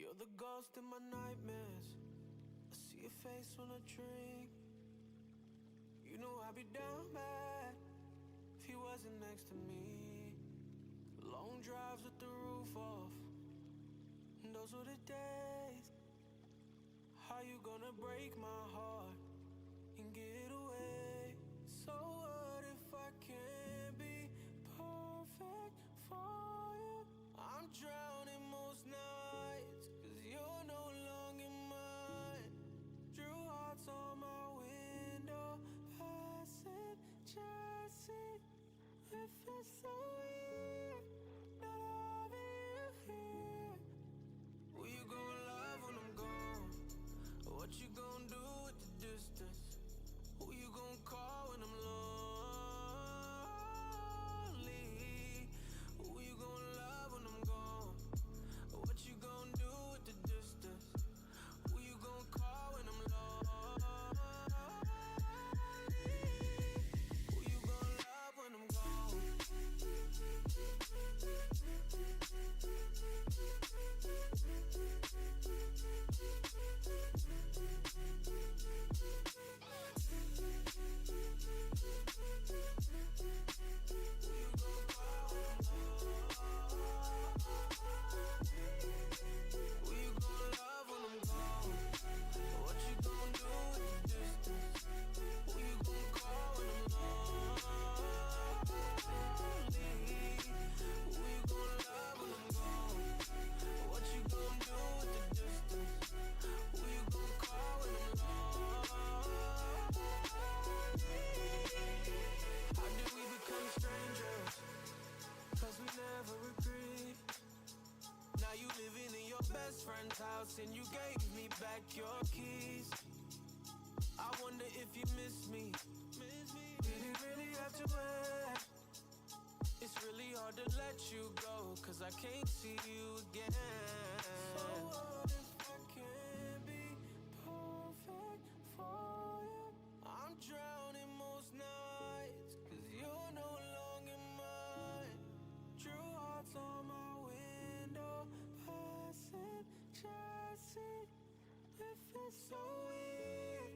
You're the ghost in my nightmares. I see your face when I drink. You know I'd be down bad if you wasn't next to me. Long drives with the roof off, and those were the days. How you gonna break my heart and get away? So what if I can't be perfect for you? I'm drowning most nights, 'cause you're no longer mine. Drew hearts on my window, passing Jesse. It feels so weird not having you here. Who you gonna love when I'm gone? What you gonna do with the distance? Who you gonna call when I'm lonely? Who you gonna love when I'm gone? What you gonna do with the distance? Who you gonna call when I'm lonely? Who you gonna love when I'm gone? Friend's house and you gave me back your keys. I wonder if you miss me. Did it really have to end? It's really hard to let you go, 'cause I can't see you again. So what if I can't be perfect for you? I'm drowning most nights, 'cause you're no longer mine. Drew hearts on my window, passing Jesse. It feels so weird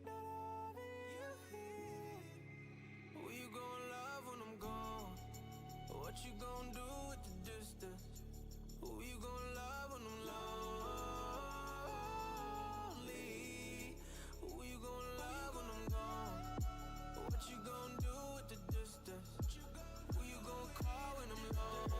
not having you here. Who you gonna love when I'm gone? What you gonna do with the distance? Who you gonna love when I'm lonely? Who you gonna love when I'm gone? What you gonna do with the distance? Who you gonna call when I'm lonely?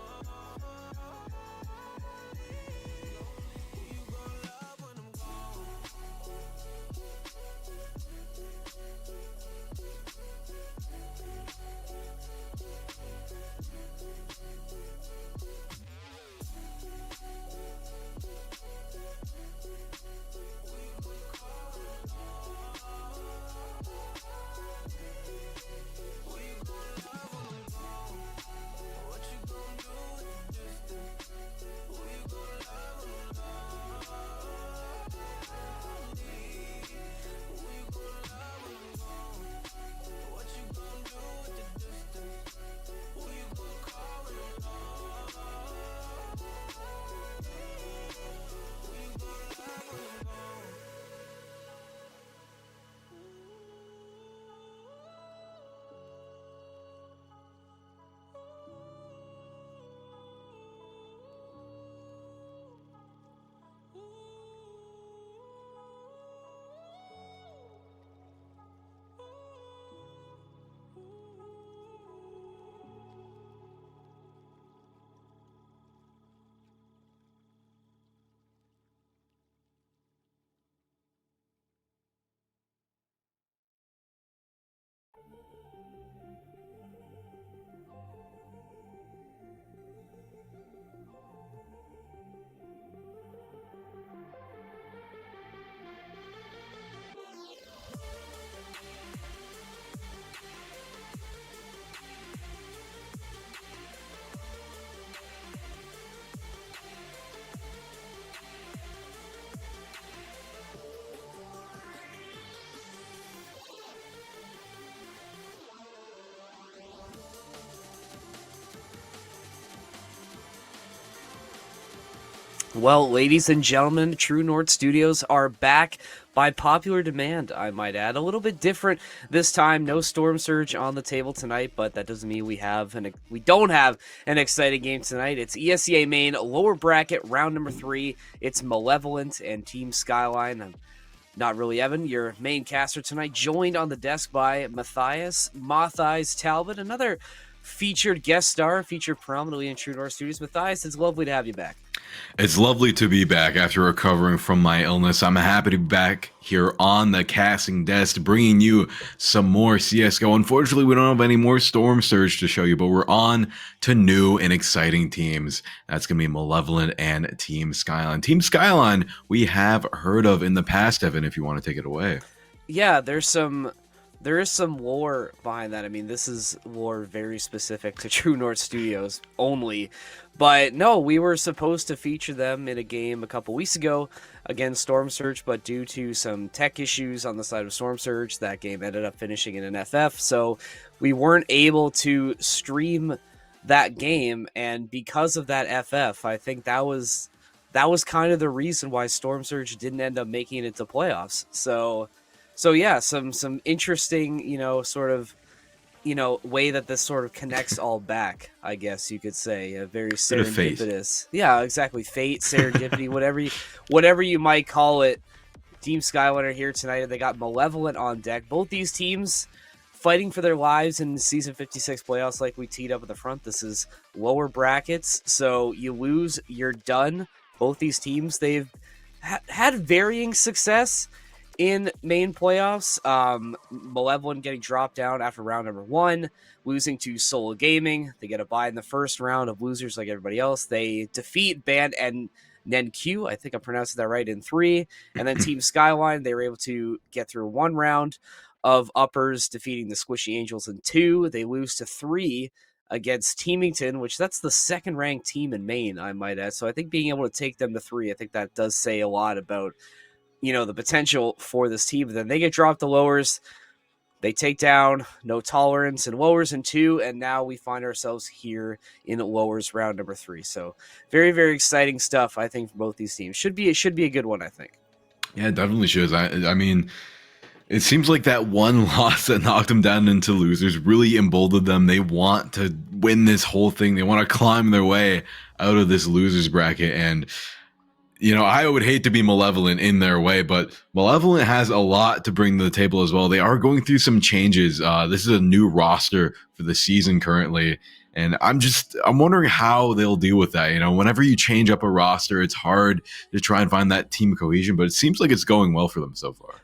Well, ladies and gentlemen, True North Studios are back by popular demand, I might add. A little bit different this time. No Storm Surge on the table tonight, but that doesn't mean we don't have an exciting game tonight. It's ESEA main lower bracket round number 3. It's Malevolent and Team Skyline. I'm not really Evan, your main caster tonight, joined on the desk by Matthias Talbot, another featured guest star, featured prominently in True North Studios. Matthias, it's lovely to have you back. It's lovely to be back after recovering from my illness. I'm happy to be back here on the casting desk, bringing you some more CSGO. Unfortunately, we don't have any more Storm Surge to show you, but we're on to new and exciting teams. That's going to be Malevolent and Team Skyline. Team Skyline, we have heard of in the past, Evan, if you want to take it away. Yeah, there is some lore behind that. I mean, this is lore very specific to True North Studios only. But no, we were supposed to feature them in a game a couple weeks ago against Storm Surge, but due to some tech issues on the side of Storm Surge, that game ended up finishing in an FF. So we weren't able to stream that game, and because of that FF, I think that was kind of the reason why Storm Surge didn't end up making it to playoffs. So yeah, some interesting, sort of, way that this sort of connects all back, I guess you could say. A very serendipitous. Yeah, exactly. Fate, serendipity, whatever you might call it. Team Skyline are here tonight, and they got Malevolent on deck. Both these teams fighting for their lives in Season 56 playoffs like we teed up at the front. This is lower brackets, so you lose, you're done. Both these teams, they've had varying success in main playoffs. Malevolent getting dropped down after round number 1, losing to Solo Gaming. They get a bye in the first round of losers like everybody else. They defeat Band and Nenq, I think I'm pronouncing that right, in 3. And then Team Skyline, they were able to get through 1 round of uppers, defeating the Squishy Angels in 2. They lose to 3 against Teamington, which that's the second ranked team in main, I might add. So I think being able to take them to 3, I think that does say a lot about the potential for this team. But then they get dropped to lowers. They take down No Tolerance and lowers in 2, and now we find ourselves here in lowers round number 3. So very, very exciting stuff, I think, for both these teams. It should be a good one, I think. Yeah, it definitely shows. I mean, it seems like that one loss that knocked them down into losers really emboldened them. They want to win this whole thing. They want to climb their way out of this losers bracket. And I would hate to be Malevolent in their way, but Malevolent has a lot to bring to the table as well. They are going through some changes. This is a new roster for the season currently, and I'm wondering how they'll deal with that. Whenever you change up a roster, it's hard to try and find that team cohesion, but it seems like it's going well for them so far.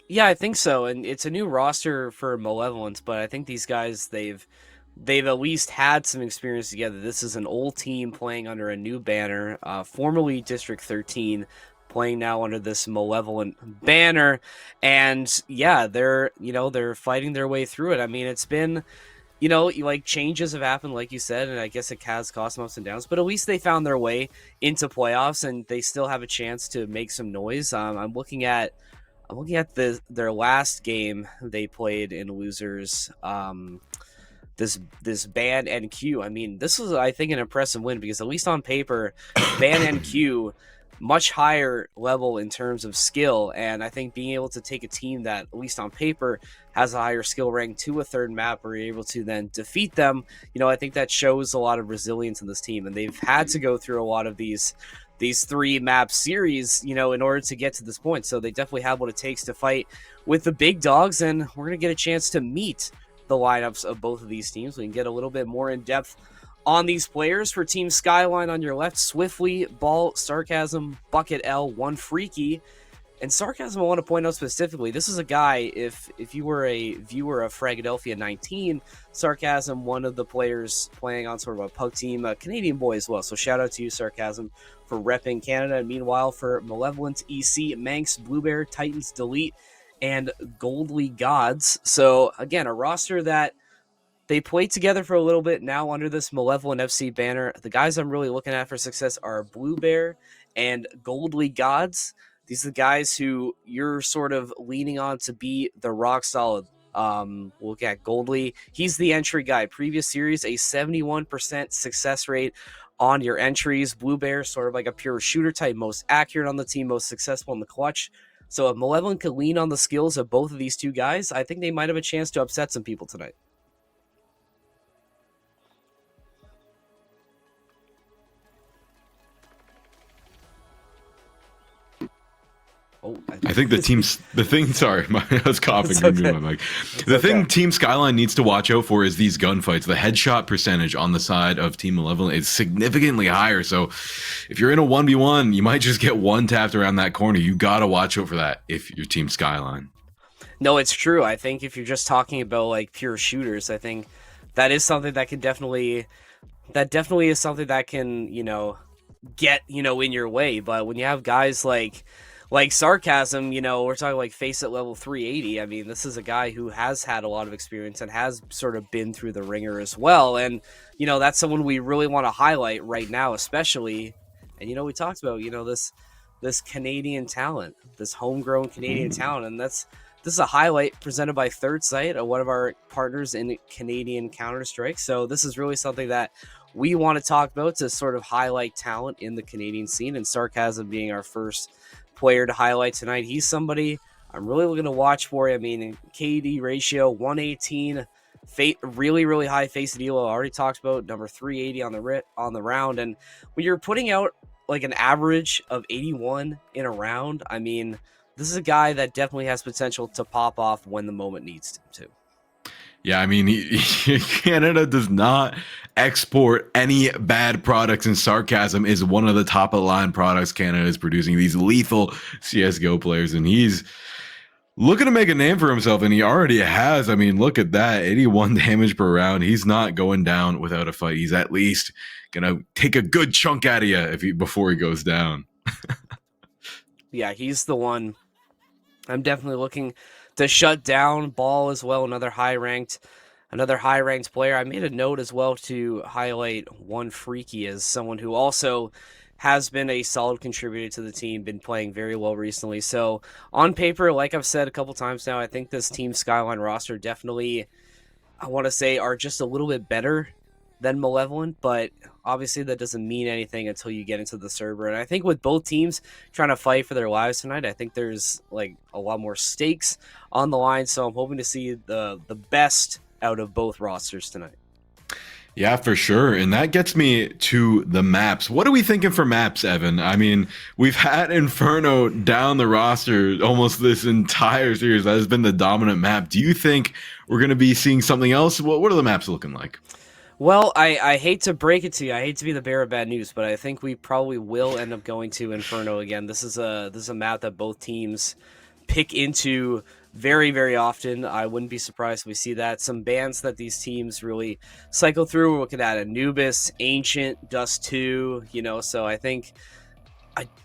Yeah, I think so, and it's a new roster for Malevolence, but I think these guys, they've at least had some experience together. This is an old team playing under a new banner, formerly District 13, playing now under this Malevolent banner, and yeah, they're fighting their way through it. I mean, it's been, like changes have happened, like you said, and I guess it has caused some ups and downs, but at least they found their way into playoffs, and they still have a chance to make some noise. I'm looking at their last game they played in losers. This Ban NQ. I mean, this was, I think, an impressive win because at least on paper, Ban NQ much higher level in terms of skill, and I think being able to take a team that, at least on paper, has a higher skill rank to a third map where you're able to then defeat them, I think that shows a lot of resilience in this team, and they've had to go through a lot of these 3 map series, in order to get to this point. So they definitely have what it takes to fight with the big dogs, and we're going to get a chance to meet the lineups of both of these teams. We can get a little bit more in depth on these players. For Team Skyline on your left, Swiftly, Ball, Sarcasm, Bucket L, One Freaky. And Sarcasm, I want to point out specifically, this is a guy, if you were a viewer of Fragadelphia 19, Sarcasm, one of the players playing on sort of a pug team, a Canadian boy as well. So shout out to you, Sarcasm, for repping Canada. And meanwhile, for Malevolent, EC, Manx, Bluebear, Titans, Delete, and Goldly Gods. So again, a roster that they played together for a little bit now under this Malevolent FC banner. The guys I'm really looking at for success are Bluebear and Goldly Gods. These are the guys who you're sort of leaning on to be the rock solid. We'll look at Goldly. He's the entry guy. Previous series, a 71% success rate on your entries. Blue Bear, sort of like a pure shooter type, most accurate on the team, most successful in the clutch. So if Malevolent could lean on the skills of both of these two guys, I think they might have a chance to upset some people tonight. Oh, I think sorry, I was coughing. It's okay. My mic. The thing Team Skyline needs to watch out for is these gunfights. The headshot percentage on the side of Team Malevolent is significantly higher. So if you're in a 1v1, you might just get one tapped around that corner. You got to watch out for that if you're Team Skyline. No, it's true. I think if you're just talking about like pure shooters, I think that is something that definitely is something that can, get, in your way. But when you have guys like Sarcasm, we're talking like face at level 380. I mean, this is a guy who has had a lot of experience and has sort of been through the ringer as well. And, that's someone we really want to highlight right now, especially. And, we talked about, this Canadian talent, this homegrown Canadian talent. And this is a highlight presented by Third Sight, one of our partners in Canadian Counter-Strike. So this is really something that we want to talk about to sort of highlight talent in the Canadian scene, and Sarcasm being our first player to highlight tonight. He's somebody I'm really looking to watch for. I mean, KD ratio 118, really, really high face to elo. I already talked about number 380 on the round. And when you're putting out like an average of 81 in a round, I mean, this is a guy that definitely has potential to pop off when the moment needs to. Yeah, I mean, Canada does not export any bad products, and Sarcasm is one of the top of the line products Canada is producing. These lethal CSGO players, and he's looking to make a name for himself, and he already has. I mean, look at that, 81 damage per round. He's not going down without a fight. He's at least gonna take a good chunk out of you before he goes down. Yeah, he's the one I'm definitely looking to shut down. Ball as well, another high ranked player. I made a note as well to highlight One Freaky as someone who also has been a solid contributor to the team, been playing very well recently. So on paper, like I've said a couple times now, I think this Team Skyline roster definitely, I want to say, are just a little bit better than Malevolent, but obviously that doesn't mean anything until you get into the server. And I think with both teams trying to fight for their lives tonight, I think there's like a lot more stakes on the line. So I'm hoping to see the best out of both rosters tonight. Yeah, for sure. And that gets me to the maps. What are we thinking for maps, Evan? I mean, we've had Inferno down the roster almost this entire series. That has been the dominant map. Do you think we're going to be seeing something else? What are the maps looking like? Well, I hate to break it to you. I hate to be the bearer of bad news, but I think we probably will end up going to Inferno again. This is a map that both teams pick into very, very often. I wouldn't be surprised if we see that. Some bans that these teams really cycle through. We're looking at Anubis, Ancient, Dust 2, so I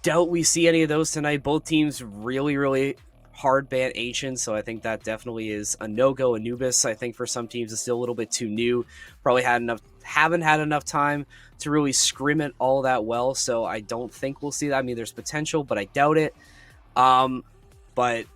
doubt we see any of those tonight. Both teams really, really hard ban Ancient, so I think that definitely is a no-go. Anubis, I think for some teams is still a little bit too new. Probably haven't had enough time to really scrim it all that well, so I don't think we'll see that. I mean, there's potential, but I doubt it. But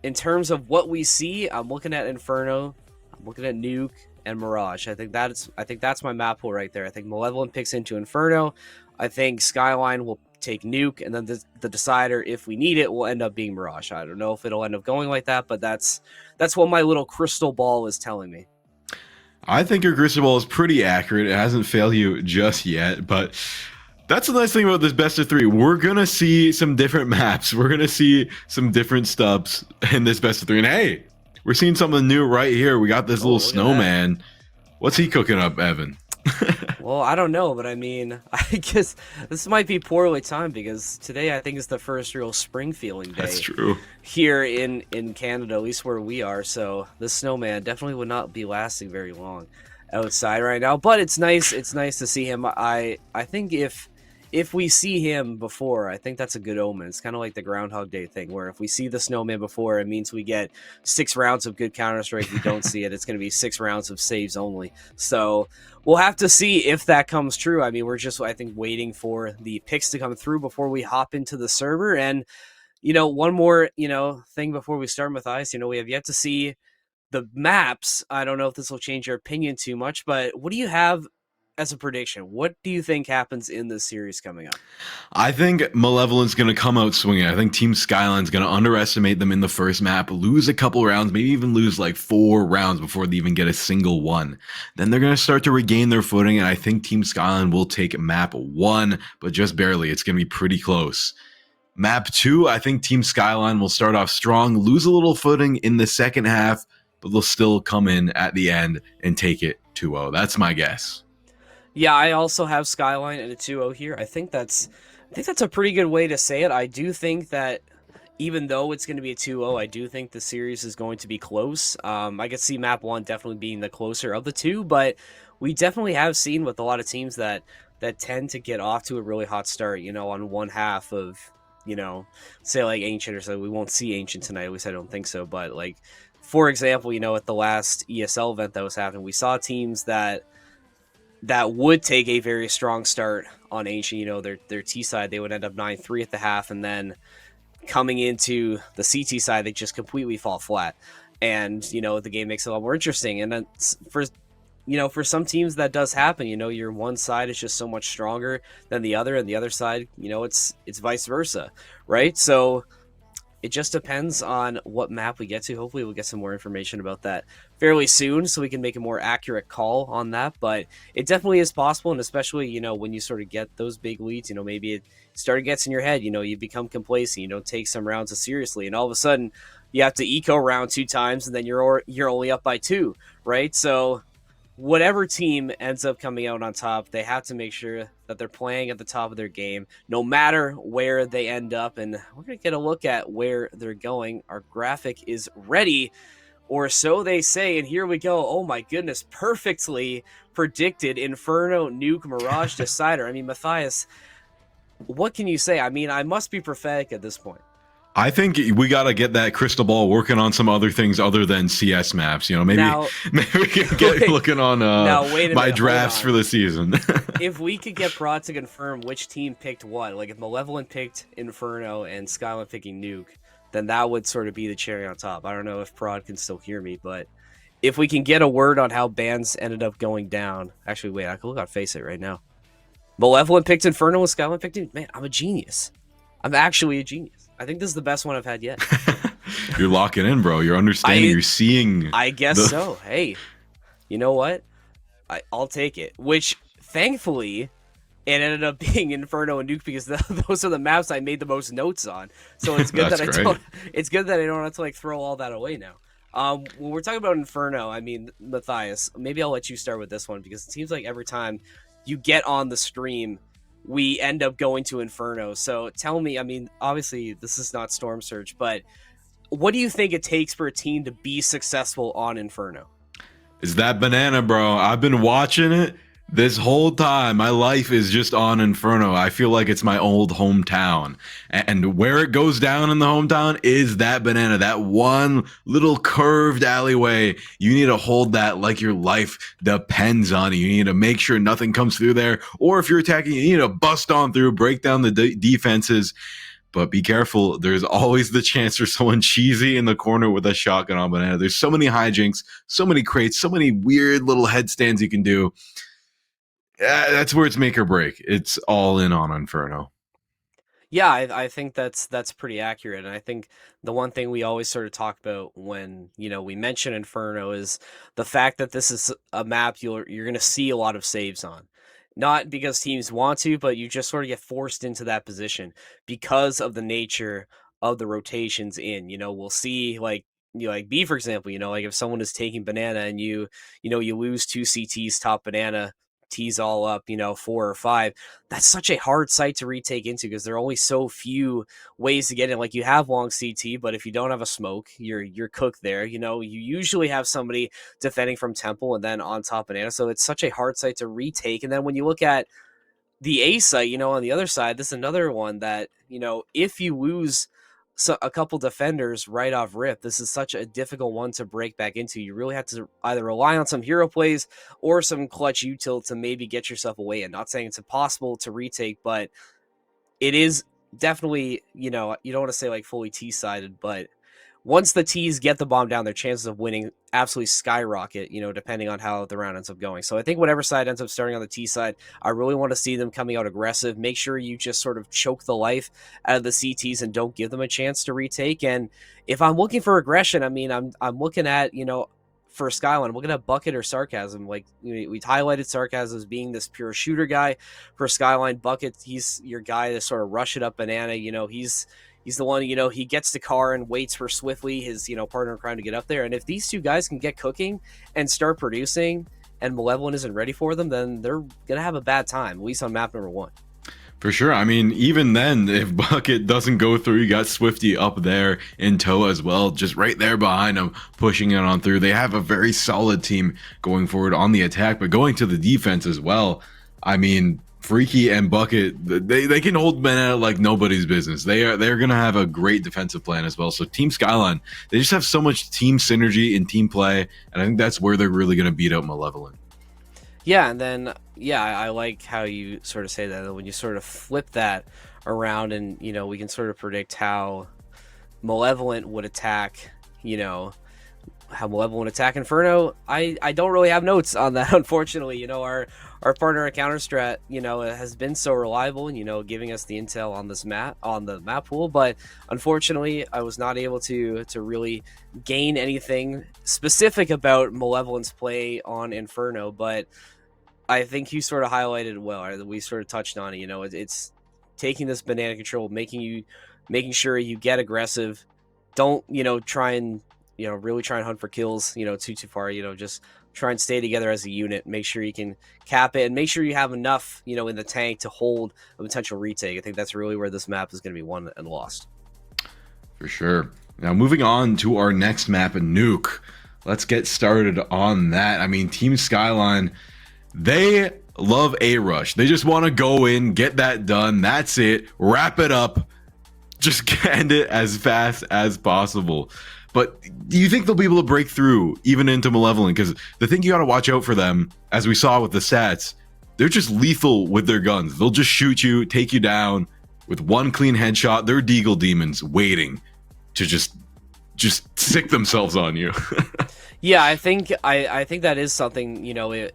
in terms of what we see, I'm looking at Inferno, I'm looking at Nuke, and Mirage. I think that's my map pool right there. I think Malevolent picks into Inferno. I think Skyline will take Nuke, and then the decider, if we need it, will end up being Mirage. I don't know if it'll end up going like that, but that's what my little crystal ball is telling me. I think your crystal ball is pretty accurate. It hasn't failed you just yet, but that's the nice thing about this best of three. We're going to see some different maps. We're going to see some different stubs in this best of three. And hey, we're seeing something new right here. We got this little snowman. What's he cooking up, Evan? Well, I don't know, but I mean, I guess this might be poorly timed because today I think is the first real spring feeling day. That's true. Here in Canada, at least where we are. So this snowman definitely would not be lasting very long outside right now. But it's nice. It's nice to see him. I think if we see him before, I think that's a good omen. It's kind of like the Groundhog Day thing, where if we see the snowman before, it means we get 6 rounds of good Counter-Strike. If we don't see it, it's going to be 6 rounds of saves only. So we'll have to see if that comes true. I mean, we're just, I think, waiting for the picks to come through before we hop into the server. And, one more, thing before we start, Matthias, we have yet to see the maps. I don't know if this will change your opinion too much, but what do you have as a prediction, what do you think happens in this series coming up? I think Malevolent's going to come out swinging. I think Team Skyline's going to underestimate them in the first map, lose a couple rounds, maybe even lose like 4 rounds before they even get a single one. Then they're going to start to regain their footing, and I think Team Skyline will take map 1, but just barely. It's going to be pretty close. Map 2, I think Team Skyline will start off strong, lose a little footing in the second half, but they'll still come in at the end and take it 2-0. That's my guess. Yeah, I also have Skyline at a 2-0 here. I think that's a pretty good way to say it. I do think that even though it's going to be a 2-0, I do think the series is going to be close. I could see map 1 definitely being the closer of the two, but we definitely have seen with a lot of teams that tend to get off to a really hot start, on one half of, say like Ancient or so. We won't see Ancient tonight, at least I don't think so, but like, for example, at the last ESL event that was happening, we saw teams that would take a very strong start on Ancient. Their T side, they would end up 9-3 at the half, and then coming into the CT side, they just completely fall flat. And, the game makes it a lot more interesting. And then for some teams that does happen, your one side is just so much stronger than the other, and the other side, it's vice versa, right? So it just depends on what map we get to. Hopefully we'll get some more information about that fairly soon so we can make a more accurate call on that. But it definitely is possible, and especially, when you sort of get those big leads, maybe it gets in your head, you become complacent, you don't take some rounds as seriously, and all of a sudden you have to eco round 2 times, and then you're only up by 2, right? So whatever team ends up coming out on top, they have to make sure that they're playing at the top of their game, no matter where they end up. And we're going to get a look at where they're going. Our graphic is ready, or so they say. And here we go. Oh my goodness, perfectly predicted. Inferno, Nuke, Mirage, Decider. I mean, Matthias, what can you say? I mean, I must be prophetic at this point. I think we got to get that crystal ball working on some other things other than CS maps. Maybe we can get looking on my drafts for the season. If we could get Prod to confirm which team picked what, like if Malevolent picked Inferno and Skyline picking Nuke, then that would sort of be the cherry on top. I don't know if Prod can still hear me, but if we can get a word on how bands ended up going down. Actually, wait, I can look on Face It right now. Malevolent picked Inferno and Skyline picked Nuke. Man, I'm a genius. I'm actually a genius. I think this is the best one I've had yet. You're locking in, bro. You're understanding. You're seeing. I guess so. Hey, you know what? I'll take it. Which, thankfully, it ended up being Inferno and Nuke because those are the maps I made the most notes on. So it's good that I don't. It's good that I don't have to throw all that away now. When we're talking about Inferno, I mean, Matthias, maybe I'll let you start with this one because it seems like every time you get on the stream, we end up going to Inferno. So tell me, I mean, obviously this is not Storm Surge, but what do you think it takes for a team to be successful on Inferno? Is that banana, bro? I've been watching it this whole time. My life is just on Inferno. I feel like it's my old hometown. And where it goes down in the hometown is that banana, that one little curved alleyway. You need to hold that like your life depends on it. You need to make sure nothing comes through there. Or if you're attacking, you need to bust on through, break down the defenses. But be careful. There's always the chance for someone cheesy in the corner with a shotgun on banana. There's so many hijinks, so many crates, so many weird little headstands you can do. That's where it's make or break. It's all in on Inferno. Yeah, I think that's pretty accurate. And I think the one thing we always sort of talk about when, we mention Inferno is the fact that this is a map you're going to see a lot of saves on. Not because teams want to, but you just sort of get forced into that position because of the nature of the rotations in. We'll see like B, for example, like if someone is taking banana and you lose 2 CTs top banana, tees all up, 4 or 5. That's such a hard site to retake into because there are only so few ways to get in. Like you have long CT, but if you don't have a smoke, you're cooked there. You usually have somebody defending from temple and then on top banana. So it's such a hard site to retake. And then when you look at the A site, on the other side, this is another one that, if you lose a couple defenders right off rip, this is such a difficult one to break back into. You really have to either rely on some hero plays or some clutch util to maybe get yourself away. And not saying it's impossible to retake, but it is definitely, you don't want to say like fully T-sided, but once the T's get the bomb down, their chances of winning absolutely skyrocket, depending on how the round ends up going. So I think whatever side ends up starting on the T side, I really want to see them coming out aggressive. Make sure you just sort of choke the life out of the CTs and don't give them a chance to retake. And if I'm looking for aggression, I mean, I'm looking at, for Skyline, I'm looking at Bucket or Sarcasm. Like, we highlighted Sarcasm as being this pure shooter guy. For Skyline, Bucket, he's your guy to sort of rush it up banana. He's the one, he gets the car and waits for Swiftly, his, partner in crime, to get up there. And if these two guys can get cooking and start producing and Malevolent isn't ready for them, then they're going to have a bad time, at least on map number 1. For sure. I mean, even then, if Bucket doesn't go through, you got Swifty up there in tow as well, just right there behind him, pushing it on through. They have a very solid team going forward on the attack, but going to the defense as well. I mean, Freaky and Bucket, they can hold Banana like nobody's business. They're going to have a great defensive plan as well. So Team Skyline, they just have so much team synergy and team play, and I think that's where they're really going to beat out Malevolent. Yeah, and then, I like how you sort of say that. When you sort of flip that around and, we can sort of predict how Malevolent would attack, how Malevolent would attack Inferno. I don't really have notes on that, unfortunately. Our partner at Counterstrat, has been so reliable and, giving us the intel on this map, on the map pool. But unfortunately, I was not able to really gain anything specific about Malevolent's play on Inferno. But I think you sort of highlighted well, or we sort of touched on it. It's taking this banana control, making sure you get aggressive. Don't, try and, really try and hunt for kills, too far, just try and stay together as a unit. Make sure you can cap it and make sure you have enough, in the tank to hold a potential retake. I think that's really where this map is going to be won and lost. For sure. Now, moving on to our next map, Nuke. Let's get started on that. I mean, Team Skyline, they love a rush. They just want to go in, get that done. That's it. Wrap it up. Just end it as fast as possible. But do you think they'll be able to break through even into Malevolent? Because the thing you got to watch out for them, as we saw with the stats, they're just lethal with their guns. They'll just shoot you, take you down with one clean headshot. They're Deagle demons waiting to just sick themselves on you. Yeah, I think that is something,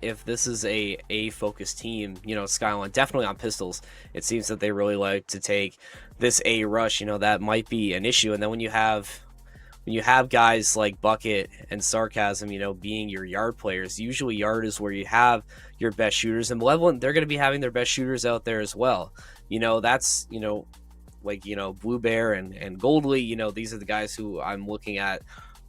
if this is a focused team, Skyline, definitely on pistols, it seems that they really like to take this A rush, that might be an issue. And then when you have guys like Bucket and Sarcasm, being your yard players, usually yard is where you have your best shooters, and Malevolent, they're going to be having their best shooters out there as well. That's, like, Blue Bear and Goldly, these are the guys who I'm looking at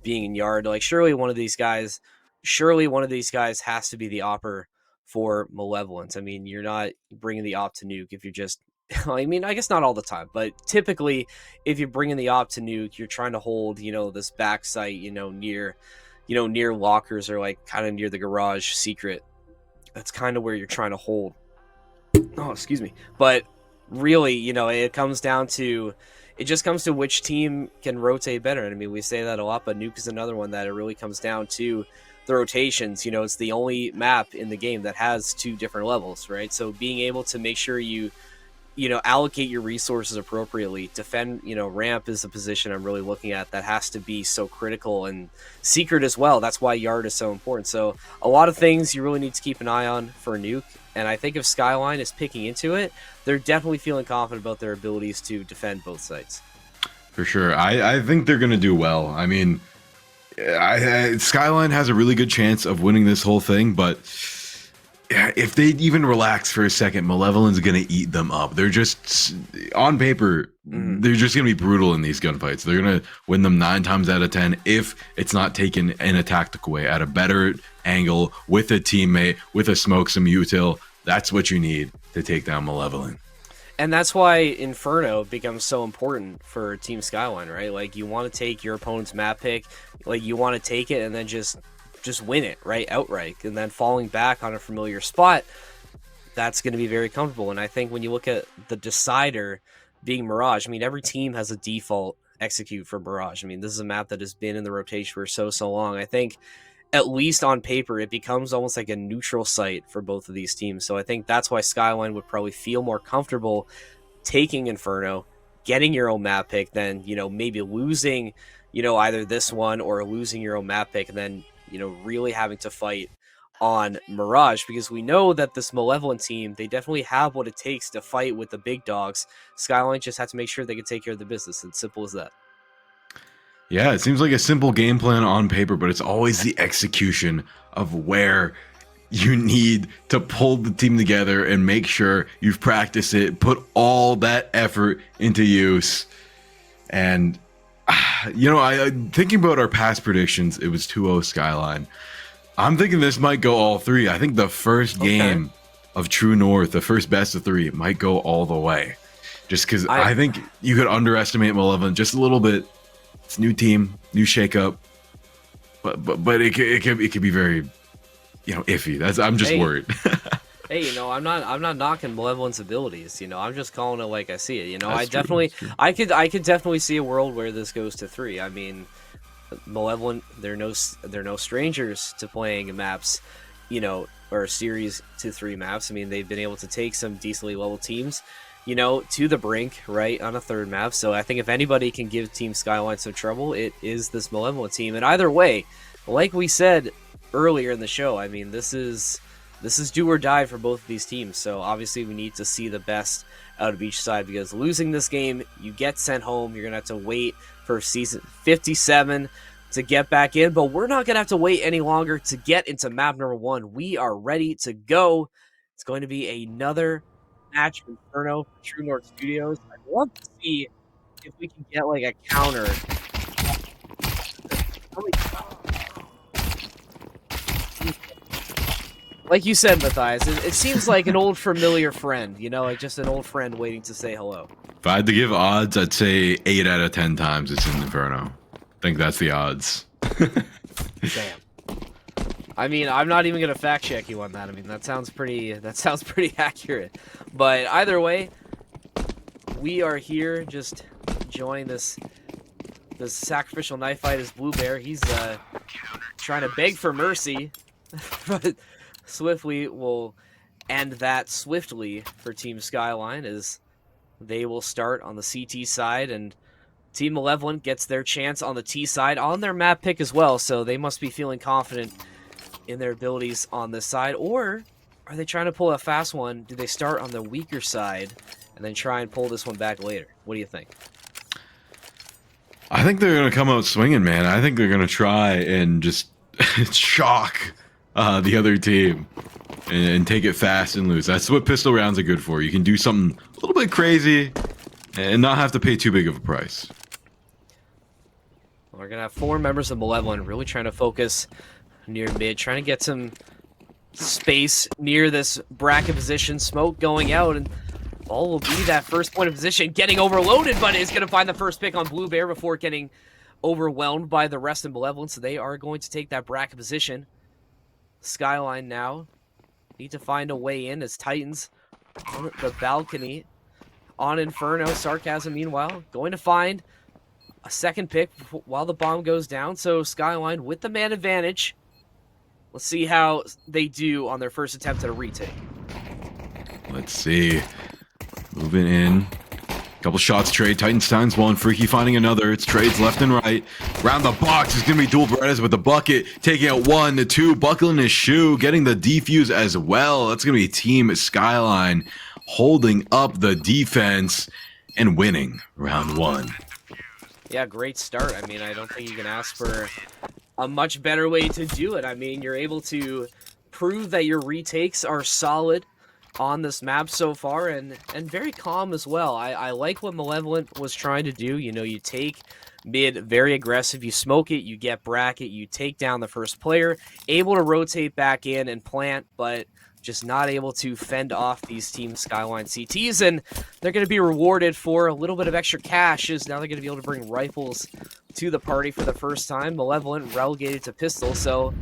being in yard. Like, surely one of these guys has to be the opper for Malevolent. I mean, you're not bringing the op to nuke if you're just, I mean, I guess not all the time, but typically if you're bringing the op to nuke, you're trying to hold, this back site, near lockers or like kind of near the garage secret. That's kind of where you're trying to hold. Oh, excuse me. But really, it just comes to which team can rotate better. And I mean, we say that a lot, but Nuke is another one that it really comes down to the rotations. It's the only map in the game that has 2 different levels, right? So being able to make sure you allocate your resources appropriately. Defend, ramp is a position I'm really looking at that has to be so critical, and secret as well. That's why yard is so important. So a lot of things you really need to keep an eye on for Nuke. And I think if Skyline is picking into it, they're definitely feeling confident about their abilities to defend both sites. For sure. I think they're going to do well. I mean, Skyline has a really good chance of winning this whole thing, but if they even relax for a second, Malevolent's going to eat them up. They're just, on paper, they're just going to be brutal in these gunfights. They're going to win them 9 times out of 10 if it's not taken in a tactical way, at a better angle, with a teammate, with a smoke, some util. That's what you need to take down Malevolent. And that's why Inferno becomes so important for Team Skyline, right? Like, you want to take your opponent's map pick, like, you want to take it and then just win it, right, outright, and then falling back on a familiar spot, that's going to be very comfortable. And I think when you look at the decider being Mirage, I mean, every team has a default execute for Mirage. I mean, this is a map that has been in the rotation for so long. I think, at least on paper, it becomes almost like a neutral site for both of these teams. So I think that's why Skyline would probably feel more comfortable taking Inferno, getting your own map pick, than, maybe losing either this one or losing your own map pick, and then, really having to fight on Mirage, because we know that this Malevolent team, they definitely have what it takes to fight with the big dogs. Skyline just has to make sure they can take care of the business. It's simple as that. Yeah, it seems like a simple game plan on paper, but it's always the execution of where you need to pull the team together and make sure you've practiced it, put all that effort into use. And, I thinking about our past predictions, it was 2-0 Skyline. I'm thinking this might go all three. I think the first game of True North, the first best of three, might go all the way. Just because I think you could underestimate Malevolent just a little bit. It's a new team, new shakeup, but it could be very, iffy. I'm just worried. Hey, I'm not knocking Malevolent's abilities. I'm just calling it like I see it. That's I could definitely see a world where this goes to 3. I mean, Malevolent, they're no strangers to playing maps, or series to 3 maps. I mean, they've been able to take some decently level teams, to the brink, right, on a 3rd map. So I think if anybody can give Team Skyline some trouble, it is this Malevolent team. And either way, like we said earlier in the show, I mean, this is do or die for both of these teams. So obviously we need to see the best out of each side, because losing this game, you get sent home. You're going to have to wait for season 57 to get back in, but we're not going to have to wait any longer to get into map number 1. We are ready to go. It's going to be another match for Inferno for True North Studios. I'd love to see if we can get like a counter. Like you said, Matthias, it seems like an old familiar friend, like just an old friend waiting to say hello. If I had to give odds, I'd say 8 out of 10 times it's in Inferno. I think that's the odds. Damn. I mean, I'm not even gonna fact check you on that. I mean, that sounds pretty accurate. But either way, we are here just enjoying this sacrificial knife fight as Blue Bear. He's trying to beg for mercy, but Swiftly will end that swiftly for Team Skyline, as they will start on the CT side, and Team Malevolent gets their chance on the T side on their map pick as well, so they must be feeling confident in their abilities on this side. Or are they trying to pull a fast one? Do they start on the weaker side and then try and pull this one back later? What do you think? I think they're going to come out swinging, man. I think they're going to try and just shock the other team and take it fast and loose. That's what pistol rounds are good for. You can do something a little bit crazy and not have to pay too big of a price. We're going to have 4 members of Malevolent really trying to focus near mid, trying to get some space near this bracket position. Smoke going out, and Ball will be that first point of position, getting overloaded, but is going to find the first pick on Blue Bear before getting overwhelmed by the rest of Malevolent, so they are going to take that bracket position. Skyline now need to find a way in as Titans on the balcony on Inferno. Sarcasm, meanwhile, going to find a second pick while the bomb goes down, so Skyline with the man advantage. Let's see how they do on their first attempt at a retake. Let's see. Moving in. Couple shots, trade. Titans times 1. Freaky finding another. It's trades left and right. Round the box. It's going to be dual Berettas with the bucket. Taking out 1 to 2. Buckling his shoe. Getting the defuse as well. That's going to be Team Skyline holding up the defense and winning round 1. Yeah, great start. I mean, I don't think you can ask for a much better way to do it. I mean, you're able to prove that your retakes are solid on this map so far, and very calm as well. I like what Malevolent was trying to do. You take mid very aggressive, you smoke it, you get bracket, you take down the first player, able to rotate back in and plant, but just not able to fend off these Team Skyline CTs, and they're going to be rewarded for a little bit of extra cash, as now they're going to be able to bring rifles to the party for the first time. Malevolent relegated to pistol, so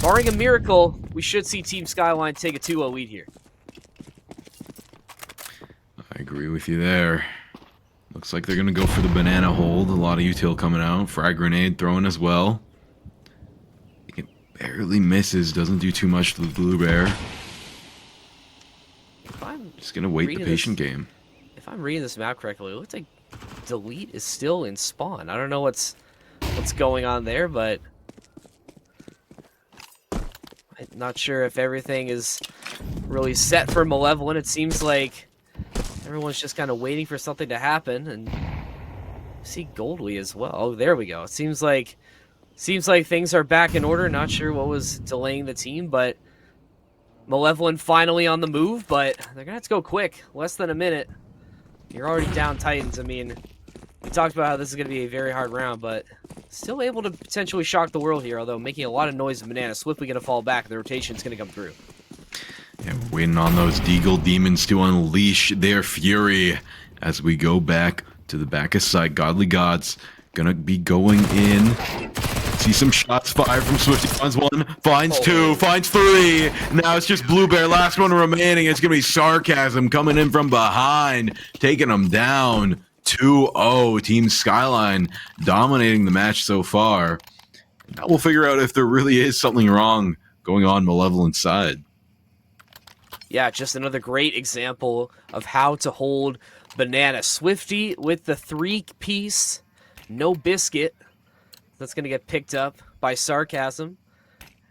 barring a miracle, we should see Team Skyline take a 2-0 lead here. I agree with you there. Looks like they're going to go for the banana hold. A lot of util coming out. Frag grenade thrown as well. It barely misses. Doesn't do too much to the Blue Bear. Just going to wait the patient game. If I'm reading this map correctly, it looks like Delete is still in spawn. I don't know what's what's going on there, but I'm not sure if everything is really set for Malevolent. It seems like everyone's just kind of waiting for something to happen, and see Goldly as well. Oh, there we go. It seems like things are back in order. Not sure what was delaying the team, but Malevolent finally on the move, but they're gonna have to go quick. Less than a minute. You're already down Titans. I mean, we talked about how this is gonna be a very hard round, but still able to potentially shock the world here, although making a lot of noise. Banana swiftly gonna fall back. The rotation's gonna come through. And waiting on those Deagle Demons to unleash their fury as we go back to the back of site. Godly Gods gonna be going in. See some shots fired from Swifty. Finds one, finds two, finds three. Now it's just Blue Bear. Last one remaining. It's gonna be Sarcasm coming in from behind, taking them down. 2-0. Team Skyline dominating the match so far. Now we'll figure out if there really is something wrong going on Malevolent side. Yeah, just another great example of how to hold Banana. Swifty with the 3-piece, no biscuit. That's going to get picked up by Sarcasm.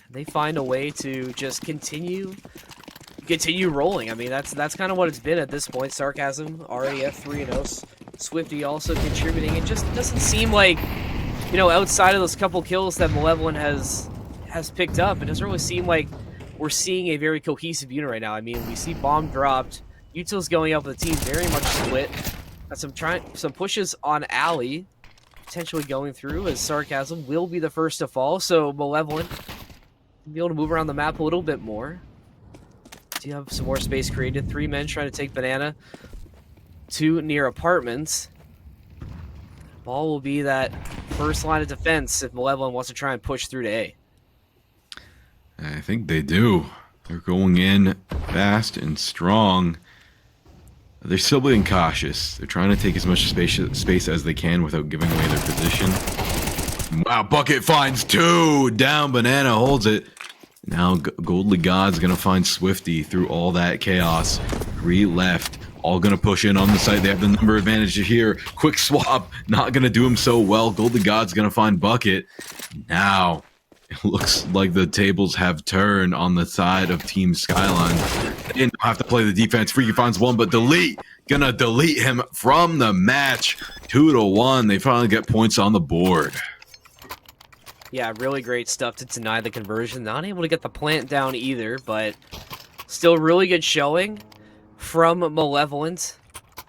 They find a way to just continue rolling. I mean, that's kind of what it's been at this point. Sarcasm already at 3-0. Swifty also contributing. It just doesn't seem like, you know, outside of those couple kills that Malevolent has picked up, it doesn't really seem like we're seeing a very cohesive unit right now. I mean, we see bomb dropped. Utils going up with the team very much split. Got some pushes on Alley, potentially going through, as Sarcasm will be the first to fall. So Malevolent will be able to move around the map a little bit more. Do you have some more space created? 3 men trying to take Banana to near apartments. Ball will be that first line of defense if Malevolent wants to try and push through to A. I think they do. They're going in fast and strong. They're still being cautious. They're trying to take as much space as they can without giving away their position. Wow, Bucket finds 2. Down, Banana holds it. Now Goldly God's going to find Swifty through all that chaos. 3 left. All going to push in on the site. They have the number advantage here. Quick swap. Not going to do him so well. Goldly God's going to find Bucket. Now, it looks like the tables have turned on the side of Team Skyline. They didn't have to play the defense. Freaky finds 1, but delete. Gonna delete him from the match. 2-1. They finally get points on the board. Yeah, really great stuff to deny the conversion. Not able to get the plant down either, but still really good showing from Malevolent.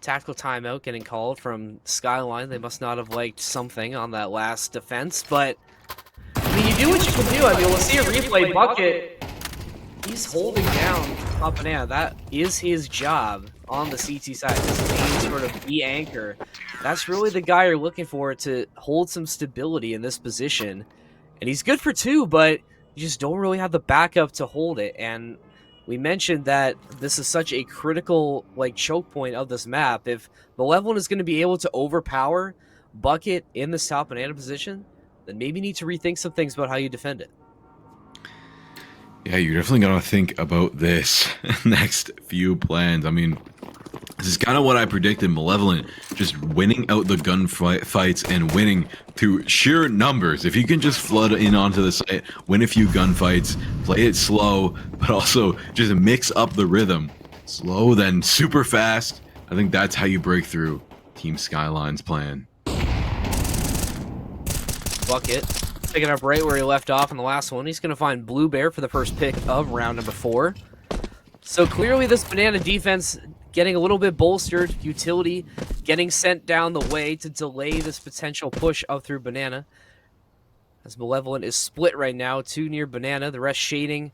Tactical timeout getting called from Skyline. They must not have liked something on that last defense, but I mean, you do what you can do. I mean, we'll see a replay. Bucket, he's holding down top Banana. That is his job on the CT side. This is his sort of the anchor. That's really the guy you're looking for to hold some stability in this position. And he's good for 2, but you just don't really have the backup to hold it. And we mentioned that this is such a critical choke point of this map. If Malevolent is going to be able to overpower Bucket in this top Banana position, then maybe you need to rethink some things about how you defend it. Yeah, you're definitely going to think about this next few plans. I mean, this is kind of what I predicted. Malevolent just winning out the gunfights and winning through sheer numbers. If you can just flood in onto the site, win a few gunfights, play it slow, but also just mix up the rhythm. Slow, then super fast. I think that's how you break through Team Skyline's plan. Bucket picking up right where he left off in the last one. He's going to find Blue Bear for the first pick of round number 4. So clearly this Banana defense getting a little bit bolstered. Utility getting sent down the way to delay this potential push up through Banana. As Malevolent is split right now, 2 near Banana, the rest shading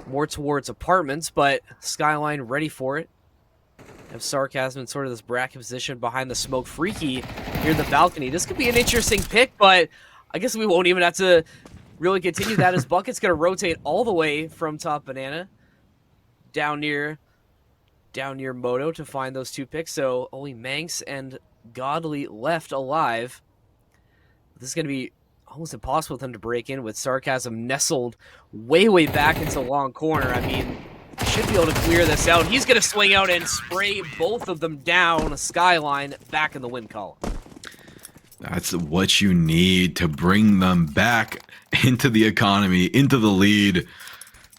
more towards apartments, but Skyline ready for it. Have Sarcasm in sort of this bracket position behind the smoke. Freaky near the balcony. This could be an interesting pick, but I guess we won't even have to really continue that, as Bucket's going to rotate all the way from top Banana down near Moto to find those 2 picks. So only Manx and Godly left alive. This is going to be almost impossible for them to break in with Sarcasm nestled way back into the long corner. I mean, should be able to clear this out. He's going to swing out and spray both of them down. Skyline back in the win column. That's what you need to bring them back into the economy, into the lead.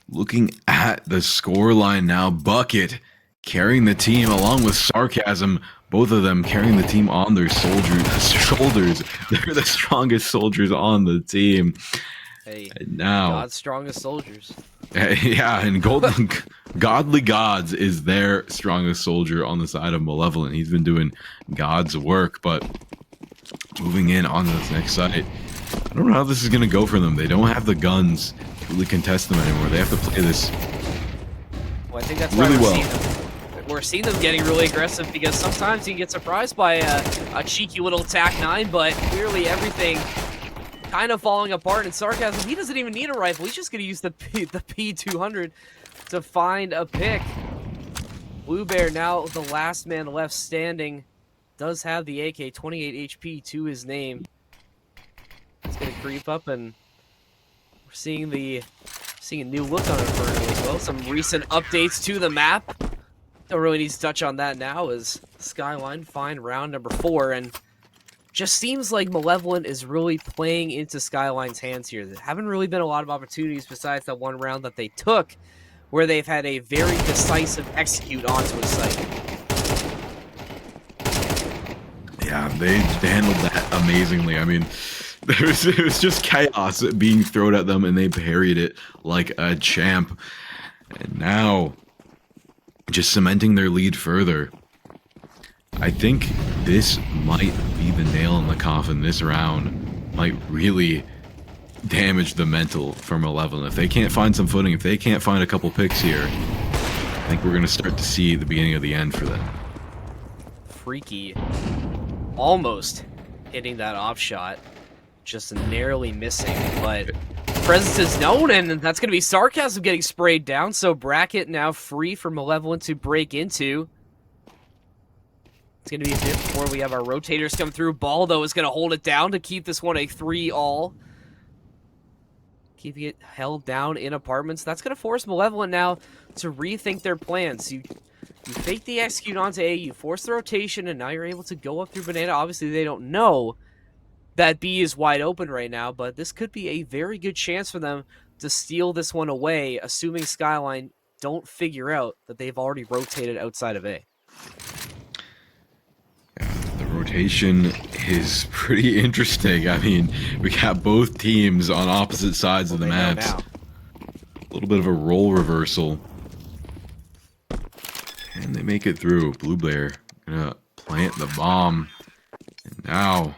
Looking at the scoreline now, Bucket carrying the team along with Sarcasm, both of them carrying the team on their shoulders. They're the strongest soldiers on the team. Hey, and now, God's strongest soldiers. Yeah, and Godly Gods is their strongest soldier on the side of Malevolent. He's been doing God's work, but moving in on this next site, I don't know how this is going to go for them. They don't have the guns to really contest them anymore. They have to play this Well, I think that's really why well. we're seeing them getting really aggressive, because sometimes you can get surprised by a cheeky little TAC-9, but clearly everything kind of falling apart. And Sarcasm, he doesn't even need a rifle. He's just going to use the P200 to find a pick. Blue Bear, now the last man left standing, does have the AK, 28 HP to his name. He's going to creep up, and we're seeing a new look on Inferno as well. Some recent updates to the map. Don't really need to touch on that now, as Skyline find round number 4, and just seems like Malevolent is really playing into Skyline's hands here. There haven't really been a lot of opportunities besides that one round that they took, where they've had a very decisive execute onto a site. Yeah, they handled that amazingly. I mean, it was just chaos being thrown at them, and they parried it like a champ. And now, just cementing their lead further. I think this might be the nail in the coffin. This round might really damage the mental for Malevolent. If they can't find some footing, if they can't find a couple picks here, I think we're going to start to see the beginning of the end for them. Freaky. Almost hitting that off shot. Just narrowly missing, but presence is known, and that's going to be Sarcasm getting sprayed down, so Bracket now free for Malevolent to break into. It's going to be a bit before we have our rotators come through. Baldo is going to hold it down to keep this one a 3-all. Keeping it held down in apartments. That's going to force Malevolent now to rethink their plans. You fake the execute onto A, you force the rotation, and now you're able to go up through Banana. Obviously, they don't know that B is wide open right now, but this could be a very good chance for them to steal this one away, assuming Skyline don't figure out that they've already rotated outside of A. The rotation is pretty interesting. I mean, we got both teams on opposite sides of the maps. A little bit of a role reversal. And they make it through. Blue Bear gonna plant the bomb. And now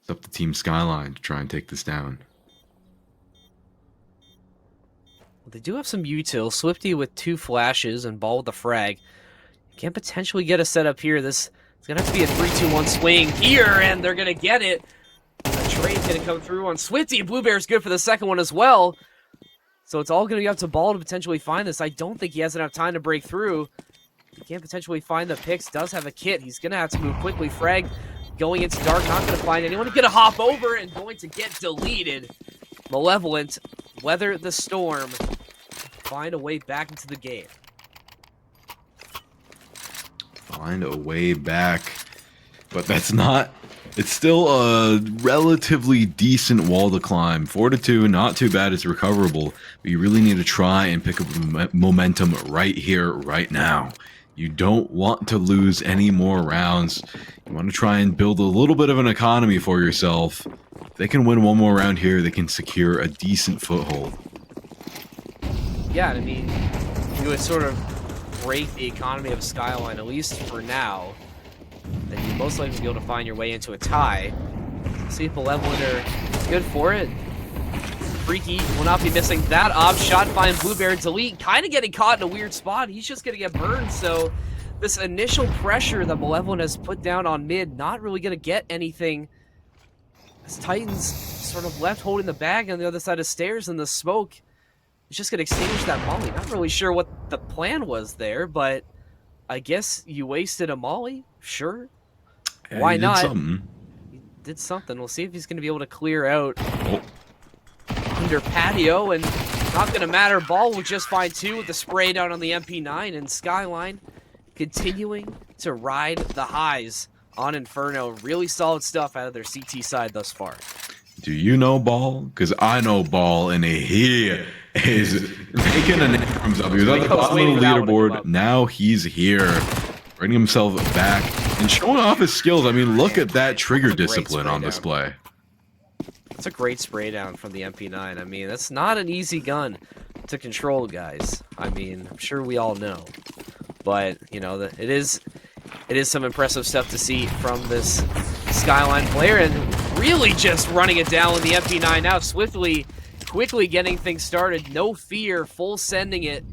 it's up to Team Skyline to try and take this down. Well, they do have some util. Swifty with 2 flashes and Ball with the frag. Can potentially get a setup here. This is going to have to be a 3-2-1 swing here, and they're going to get it. The trade's going to come through on Swifty. Blue Bear's good for the second one as well. So it's all going to be up to Ball to potentially find this. I don't think he has enough time to break through. He can potentially find the picks. Does have a kit. He's going to have to move quickly. Frag going into dark. Not going to find anyone. He's going to hop over and going to get deleted. Malevolent weather the storm. Find a way back into the game. Find a way back. But that's not... It's still a relatively decent wall to climb. 4-2, not too bad. It's recoverable. But you really need to try and pick up momentum right here, right now. You don't want to lose any more rounds. You want to try and build a little bit of an economy for yourself. If they can win one more round here, they can secure a decent foothold. Yeah, I mean, you would sort of break the economy of Skyline, at least for now. Then you most likely be able to find your way into a tie. See if Malevolent are good for it. Freaky will not be missing that off shot. Find Blue Bear delete. Kind of getting caught in a weird spot. He's just going to get burned. So this initial pressure that Malevolent has put down on mid, not really going to get anything. As Titans sort of left holding the bag on the other side of stairs, and the smoke is just going to extinguish that molly. Not really sure what the plan was there, but I guess you wasted a molly. Sure. Yeah, why not? Something. He did something. We'll see if he's going to be able to clear out under patio, and not going to matter. Ball will just find 2 with the spray down on the MP9, and Skyline continuing to ride the highs on Inferno. Really solid stuff out of their CT side thus far. Do you know Ball? Because I know Ball, and he is making a name for himself. He was at the bottom of the leaderboard. Now he's here, bringing himself back and showing off his skills. I mean, look at that trigger discipline on display. That's a great spray down from the MP9. I mean, that's not an easy gun to control, guys. I mean, I'm sure we all know. But, you know, it is some impressive stuff to see from this Skyline player, and really just running it down with the MP9 now, quickly getting things started. No fear, full sending it.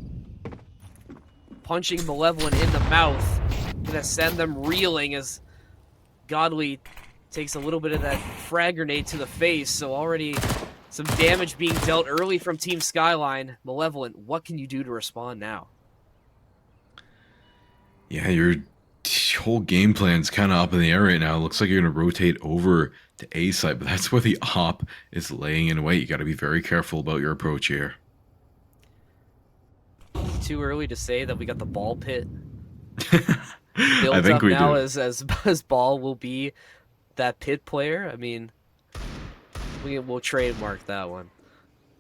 Punching Malevolent in the mouth. Gonna send them reeling as Godly takes a little bit of that frag grenade to the face, so already some damage being dealt early from Team Skyline. Malevolent, what can you do to respond now? Yeah, your whole game plan's kind of up in the air right now. It looks like you're going to rotate over to A site, but that's where the op is laying in wait. You got to be very careful about your approach here. Too early to say that we got the ball pit I think up we now do. as Ball will be that pit player. I mean, we'll trademark that one,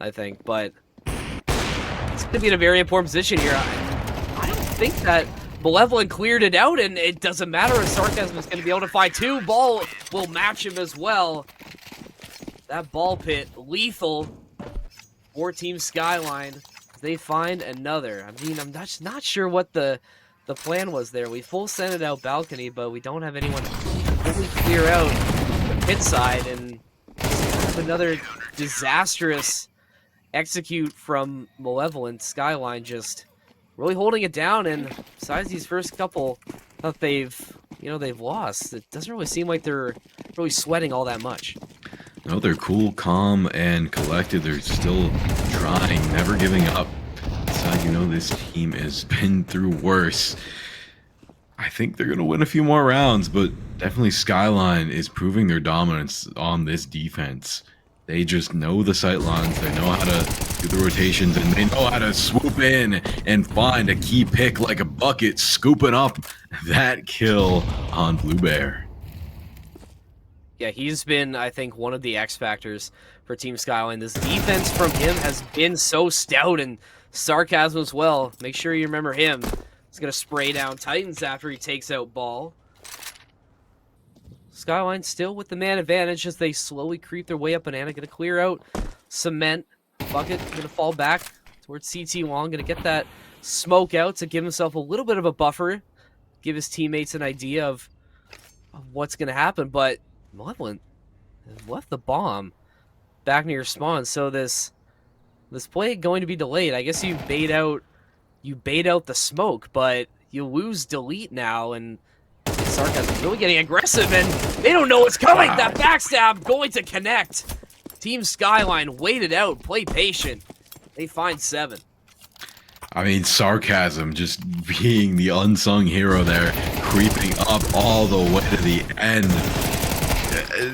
I think, but it's going to be in a very important position here. I don't think that Malevolent cleared it out, and it doesn't matter if Sarcasm is going to be able to find two. Ball will match him as well. That ball pit, lethal for Team Skyline. They find another. I mean, I'm not sure what the plan was there. We full sent it out balcony, but we don't have anyone fully clear out the pit side, and it's kind of another disastrous execute from Malevolent. Skyline just really holding it down, and besides these first couple that they've lost, it doesn't really seem like they're really sweating all that much. No, they're cool, calm, and collected. They're still trying, never giving up. You know, this team has been through worse. I think they're going to win a few more rounds, but definitely Skyline is proving their dominance on this defense. They just know the sight lines, they know how to do the rotations, and they know how to swoop in and find a key pick like a bucket, scooping up that kill on Blue Bear. Yeah, he's been, I think, one of the X factors for Team Skyline. This defense from him has been so stout, and Sarcasm as well. Make sure you remember him. He's going to spray down Titans after he takes out Ball. Skyline still with the man advantage as they slowly creep their way up. Banana going to clear out Cement. Bucket going to fall back towards CT Wong. Going to get that smoke out to give himself a little bit of a buffer. Give his teammates an idea of what's going to happen. But Malevolent has left the bomb back near spawn. So this play going to be delayed. I guess you bait out the smoke, but you lose delete now, and Sarcasm really getting aggressive, and they don't know what's coming. Wow. That backstab going to connect. Team Skyline waited out, play patient. They find 7. I mean, Sarcasm just being the unsung hero there, creeping up all the way to the end.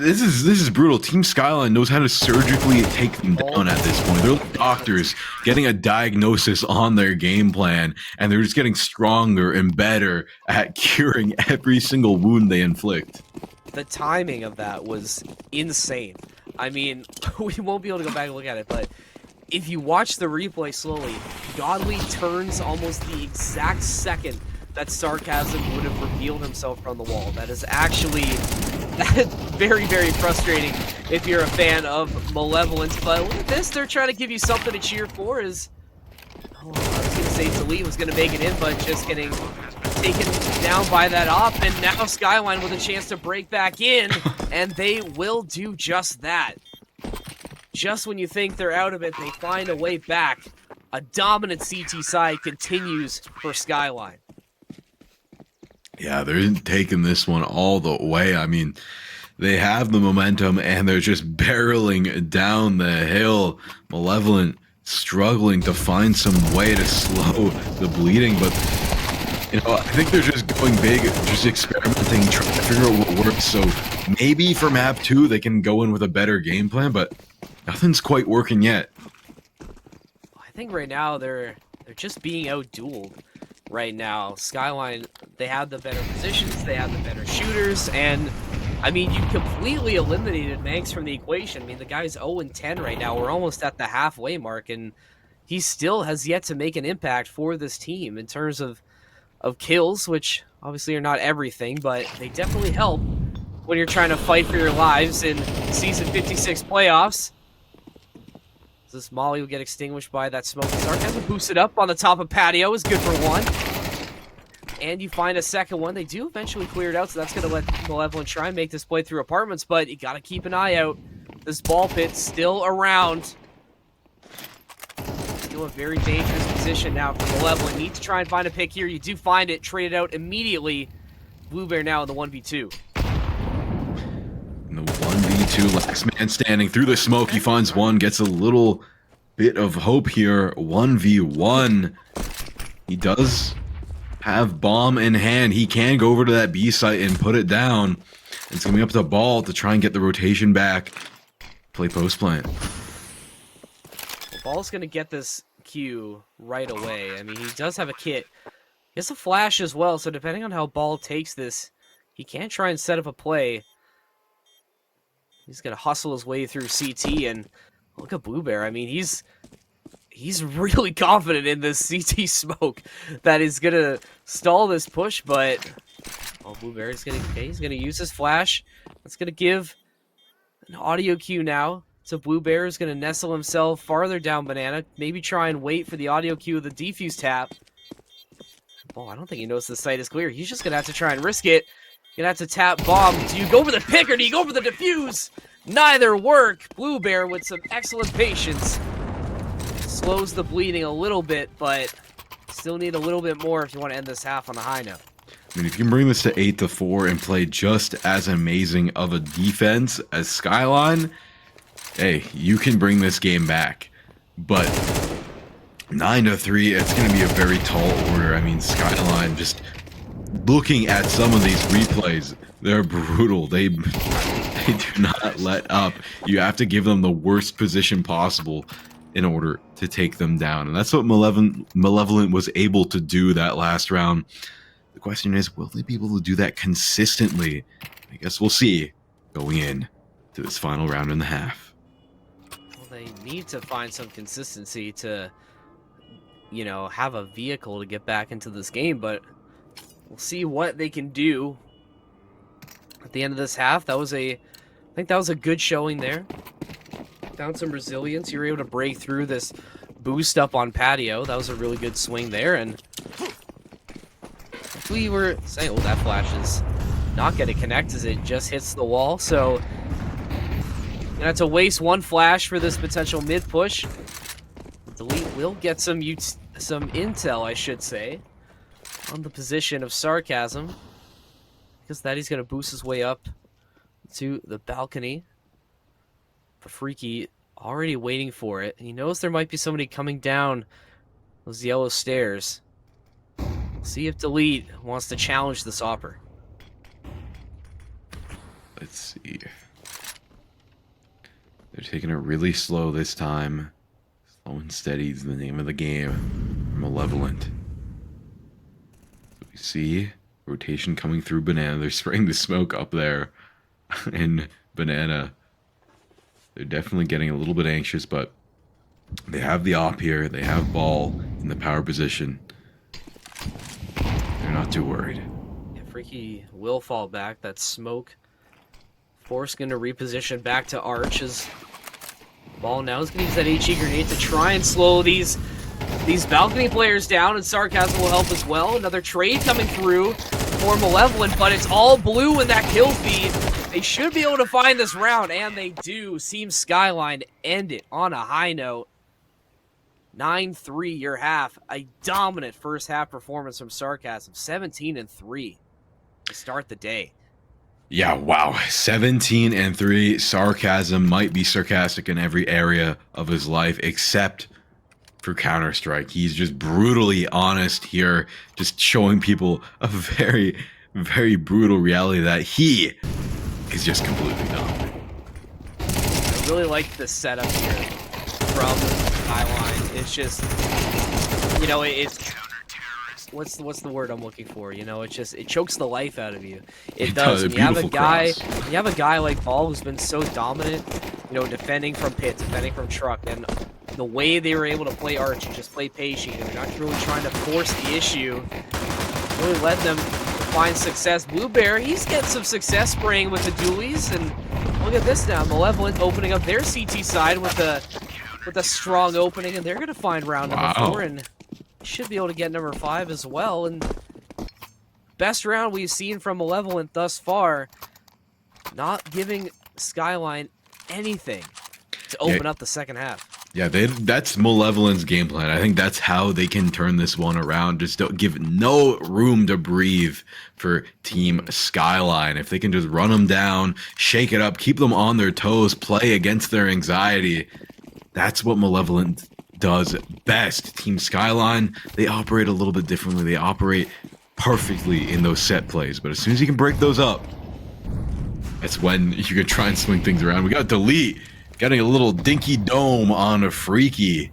This is brutal. Team Skyline knows how to surgically take them down at this point. They're like doctors getting a diagnosis on their game plan, and they're just getting stronger and better at curing every single wound they inflict. The timing of that was insane. I mean, we won't be able to go back and look at it, but if you watch the replay slowly, Godly turns almost the exact second that Sarcasm would have revealed himself from the wall. That is actually very, very frustrating if you're a fan of Malevolence. But look at this, they're trying to give you something to cheer for. I was going to say Delete was going to make it in, but just getting taken down by that op. And now Skyline with a chance to break back in, and they will do just that. Just when you think they're out of it, they find a way back. A dominant CT side continues for Skyline. Yeah, they're taking this one all the way. I mean, they have the momentum, and they're just barreling down the hill. Malevolent struggling to find some way to slow the bleeding, but you know, I think they're just going big, just experimenting, trying to figure out what works. So maybe for map 2, they can go in with a better game plan, but nothing's quite working yet. I think right now they're just being out-dueled. right now. Skyline, they have the better positions, they have the better shooters, and I mean, you completely eliminated Manx from the equation. I mean, the guy's 0-10 right now. We're almost at the halfway mark, and he still has yet to make an impact for this team in terms of kills, which obviously are not everything, but they definitely help when you're trying to fight for your lives in Season 56 playoffs. This Molly will get extinguished by that smoke. Sarcasm boosted up on the top of patio is good for one. And you find a second one. They do eventually clear it out, so that's going to let Malevolent try and make this play through apartments, but you got to keep an eye out. This ball pit's still around. Still a very dangerous position now for Malevolent. Need to try and find a pick here. You do find it. Trade it out immediately. Blue Bear now in the 1v2. In the 1v2, last man standing through the smoke. He finds one, gets a little bit of hope here. 1v1. He does have bomb in hand. He can go over to that B site and put it down. It's going to be up to Ball to try and get the rotation back. Play post plant. Ball's going to get this Q right away. I mean, he does have a kit. He has a flash as well, so depending on how Ball takes this, he can try and set up a play. He's going to hustle his way through CT, and look at Blue Bear. I mean, he's really confident in this CT smoke that is going to stall this push, but Blue Bear is going to use his flash. That's going to give an audio cue now. So Blue Bear is going to nestle himself farther down Banana, maybe try and wait for the audio cue of the defuse tap. I don't think he knows the site is clear. He's just going to have to try and risk it. Gonna have to tap bomb. Do you go for the pick or do you go for the defuse? Neither work. Blue Bear with some excellent patience. Slows the bleeding a little bit, but still need a little bit more if you want to end this half on a high note. I mean, if you can bring this to 8-4 and play just as amazing of a defense as Skyline, hey, you can bring this game back. But 9-3, it's going to be a very tall order. I mean, Skyline, just looking at some of these replays, they're brutal. They do not let up. You have to give them the worst position possible in order to take them down. And that's what Malevolent was able to do that last round. The question is, will they be able to do that consistently? I guess we'll see going in to this final round and a half. Well, they need to find some consistency to, you know, have a vehicle to get back into this game, but we'll see what they can do at the end of this half. I think that was a good showing there. Found some resilience. You were able to break through this boost up on patio. That was a really good swing there, and we were saying, oh, that flash is not going to connect as it just hits the wall. So gonna have to waste one flash for this potential mid push. Delete will get some intel, I should say, on the position of Sarcasm, because that he's going to boost his way up to the balcony. But Freaky already waiting for it. He knows there might be somebody coming down those yellow stairs. We'll see if Delete wants to challenge this offer. Let's see. They're taking it really slow this time. Slow and steady is the name of the game. Malevolent. So we see rotation coming through Banana. They're spraying the smoke up there in Banana. They're definitely getting a little bit anxious, but they have the op here. They have Ball in the power position. They're not too worried. Yeah, Freaky will fall back. That smoke force going to reposition back to Arch. As Ball now is going to use that HE grenade to try and slow these balcony players down, and Sarcasm will help as well. Another trade coming through for Malevolent, but it's all blue in that kill feed. They should be able to find this round, and they do. Seems Skyline end it on a high note. 9-3 your half. A dominant first half performance from Sarcasm. 17-3 to start the day. Yeah, wow. 17-3. Sarcasm might be sarcastic in every area of his life except for Counter-Strike. He's just brutally honest here, just showing people a very, very brutal reality that he is just completely dominant. I really like the setup here from Skyline. It's just, you know, it's what's the word I'm looking for? You know, it chokes the life out of you. It It does. does, a When you have a beautiful guy, cross. when you have a guy like Ball who's been so dominant, you know, defending from pit, defending from truck, and the way they were able to play Arch and just play patient, and not really trying to force the issue, really led them to find success. Blue Bear, he's getting some success spraying with the dualies, and look at this now. Malevolent opening up their CT side with a strong opening, and they're going to find round number 4, and should be able to get number 5 as well. And best round we've seen from Malevolent thus far, not giving Skyline anything to open up the second half. Yeah, that's Malevolent's game plan. I think that's how they can turn this one around. Just don't give no room to breathe for Team Skyline. If they can just run them down, shake it up, keep them on their toes, play against their anxiety, that's what Malevolent does best. Team Skyline, they operate a little bit differently. They operate perfectly in those set plays, but as soon as you can break those up, that's when you can try and swing things around. We got Delete getting a little dinky dome on a Freaky,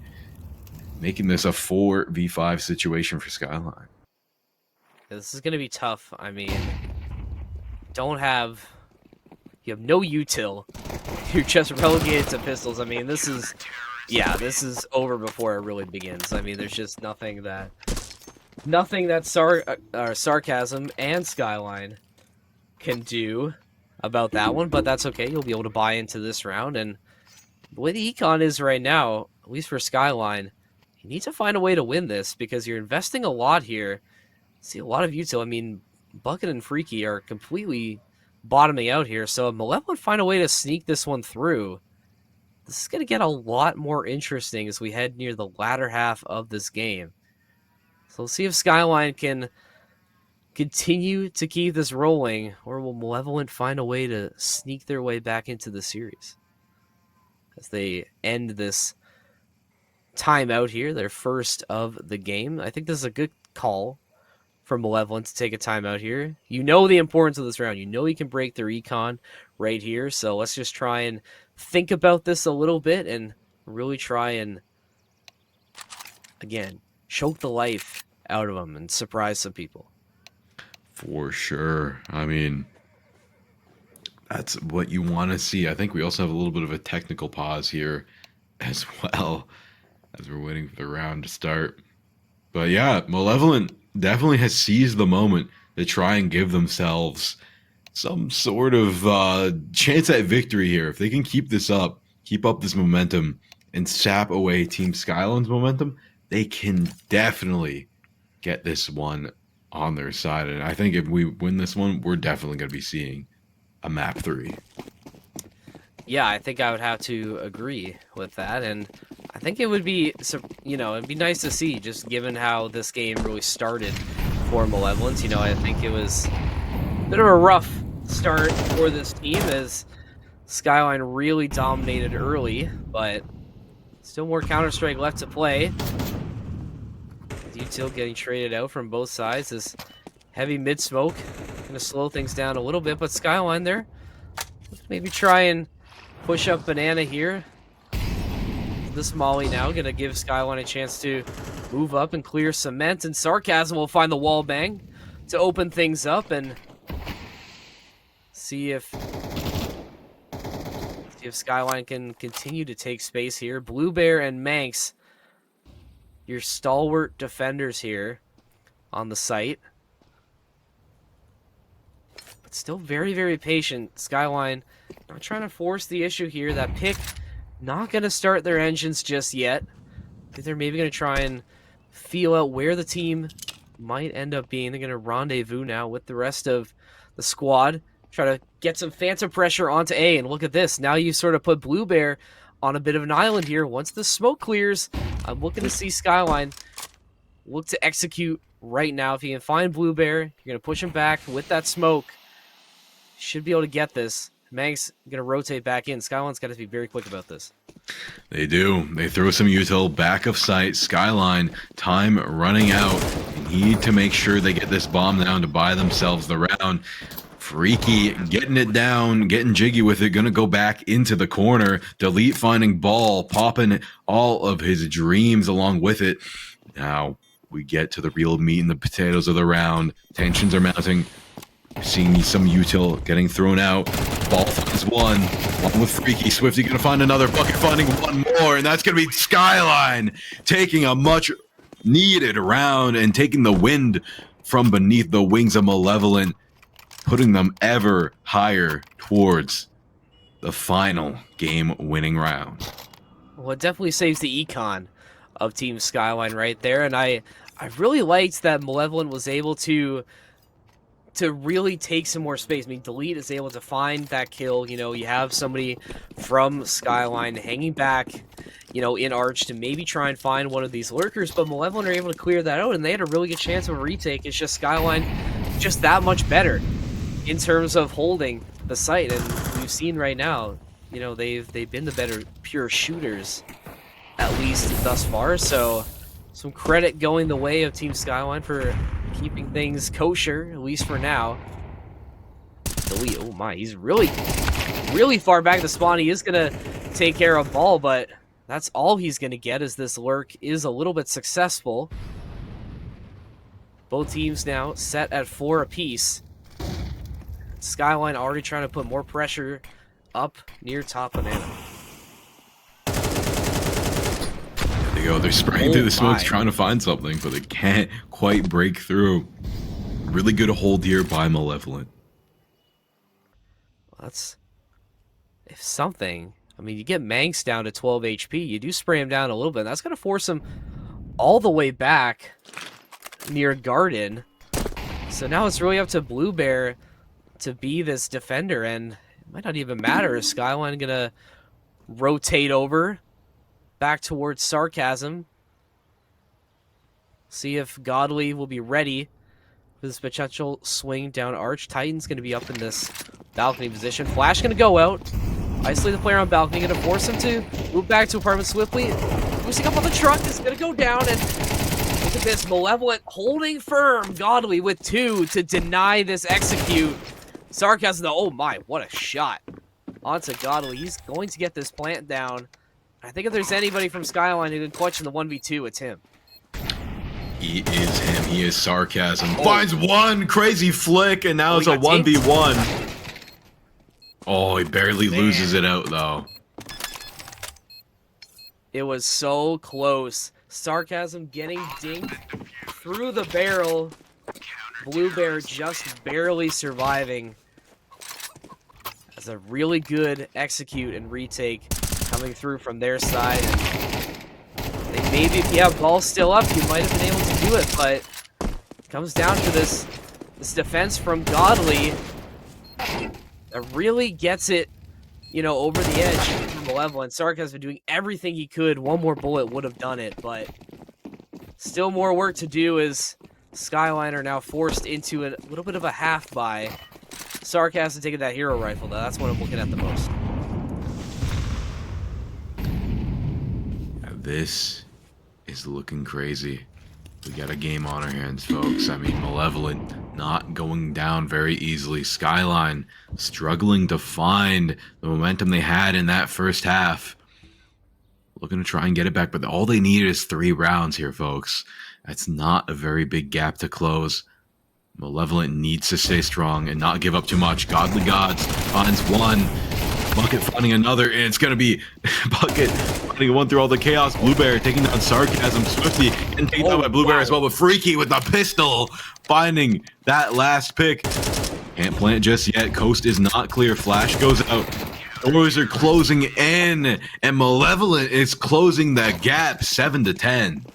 making this a 4v5 situation for Skyline. This is going to be tough. I mean, you have no util. You're just relegated to pistols. I mean, this is over before it really begins. I mean, there's just nothing that Sarcasm and Skyline can do about that one, but that's okay. You'll be able to buy into this round, and the way the econ is right now, at least for Skyline, you need to find a way to win this because you're investing a lot here. See a lot of util. I mean, Bucket and Freaky are completely bottoming out here, so if Malevolent find a way to sneak this one through, this is going to get a lot more interesting as we head near the latter half of this game. So we'll see if Skyline can continue to keep this rolling, or will Malevolent find a way to sneak their way back into the series as they end this timeout here, their first of the game. I think this is a good call for Malevolent to take a timeout here. You know the importance of this round. You know you can break their econ right here, so let's just try and think about this a little bit and really try and, again, choke the life out of them and surprise some people. For sure. I mean, that's what you want to see. I think we also have a little bit of a technical pause here as well as we're waiting for the round to start. But yeah, Malevolent definitely has seized the moment to try and give themselves some sort of chance at victory here. If they can keep this up, keep up this momentum, and sap away Team Skyline's momentum, they can definitely get this one on their side. And I think if we win this one, we're definitely going to be seeing a map 3. Yeah, I think I would have to agree with that, and I think it would be, it'd be nice to see, just given how this game really started for Malevolent. You know, I think it was a bit of a rough start for this team as Skyline really dominated early, but still more Counter-Strike left to play. Util getting traded out from both sides. This heavy mid-smoke going to slow things down a little bit, but Skyline there, maybe try and push up Banana here. This Molly now going to give Skyline a chance to move up and clear cement, and Sarcasm will find the wall bang to open things up and see if Skyline can continue to take space here. Blue Bear and Manx, your stalwart defenders here on the site. But still very, very patient. Skyline not trying to force the issue here. That pick not going to start their engines just yet. I think they're maybe going to try and feel out where the team might end up being. They're going to rendezvous now with the rest of the squad. Try to get some phantom pressure onto A. And look at this. Now you sort of put Blue Bear on a bit of an island here. Once the smoke clears, I'm looking to see Skyline look to execute right now. If you can find Blue Bear, you're going to push him back with that smoke. Should be able to get this. Mag's going to rotate back in. Skyline's got to be very quick about this. They do. They throw some util back of sight. Skyline, time running out. They need to make sure they get this bomb down to buy themselves the round. Freaky getting it down, getting jiggy with it, gonna go back into the corner. Delete finding Ball, popping all of his dreams along with it. Now, we get to the real meat and the potatoes of the round. Tensions are mounting. We're seeing some util getting thrown out. Ball finds one with Freaky. Swifty gonna find another. Bucket finding one more, and that's gonna be Skyline taking a much needed round and taking the wind from beneath the wings of Malevolent, putting them ever higher towards the final game-winning round. Well, it definitely saves the econ of Team Skyline right there, and I really liked that Malevolent was able to really take some more space. I mean, Delete is able to find that kill. You know, you have somebody from Skyline hanging back, you know, in Arch to maybe try and find one of these lurkers, but Malevolent are able to clear that out, and they had a really good chance of a retake. It's just Skyline just that much better in terms of holding the site, and we've seen right now, you know, they've been the better pure shooters, at least thus far, so some credit going the way of Team Skyline for keeping things kosher, at least for now. Delete, oh my, he's really far back to spawn. He is gonna take care of ball, but that's all he's gonna get, as this lurk is a little bit successful. Both teams now set at 4 apiece. Skyline already trying to put more pressure up near top banana. There they go. They're spraying through the smokes trying to find something, but they can't quite break through. Really good hold here by Malevolent. That's, if something, I mean, you get Manx down to 12 HP, you do spray him down a little bit. That's going to force him all the way back near Garden. So now it's really up to Blue Bear to be this defender, and it might not even matter. Is Skyline going to rotate over back towards Sarcasm? See if Godly will be ready for this potential swing down Arch. Titan's going to be up in this balcony position. Flash going to go out. Isolate the player on balcony. Going to force him to move back to apartment swiftly. Boosting up on the truck. Is going to go down, and look at this. Malevolent holding firm. Godly with 2 to deny this execute. Sarcasm, though. Oh my, what a shot. Onto Godly. He's going to get this plant down. I think if there's anybody from Skyline who can clutch in the 1v2, it's him. He is him. He is Sarcasm. Oh. Finds one crazy flick, and now it's a 1v1. Oh, he barely loses it out, though. It was so close. Sarcasm getting dinked through the barrel. Blue Bear just barely surviving. That's a really good execute and retake coming through from their side. And maybe if you have ball still up, you might have been able to do it, but it comes down to this defense from Godly that really gets it, you know, over the edge from Malevolent. Sark has been doing everything he could. One more bullet would have done it, but still more work to do as Skyline are now forced into a little bit of a half buy. Sark has to take that hero rifle, though. That's what I'm looking at the most. This is looking crazy. We got a game on our hands, folks. I mean, Malevolent not going down very easily. Skyline struggling to find the momentum they had in that first half. Looking to try and get it back, but all they need is 3 rounds here, folks. That's not a very big gap to close. Malevolent needs to stay strong and not give up too much. Godly Gods finds one. Bucket finding another, and it's going to be Bucket finding one through all the chaos. Blue Bear taking down Sarcasm. Swifty and taken down by Blue Bear as well, but Freaky with the pistol finding that last pick. Can't plant just yet. Coast is not clear. Flash goes out. Doors are closing in, and Malevolent is closing the gap 7-10.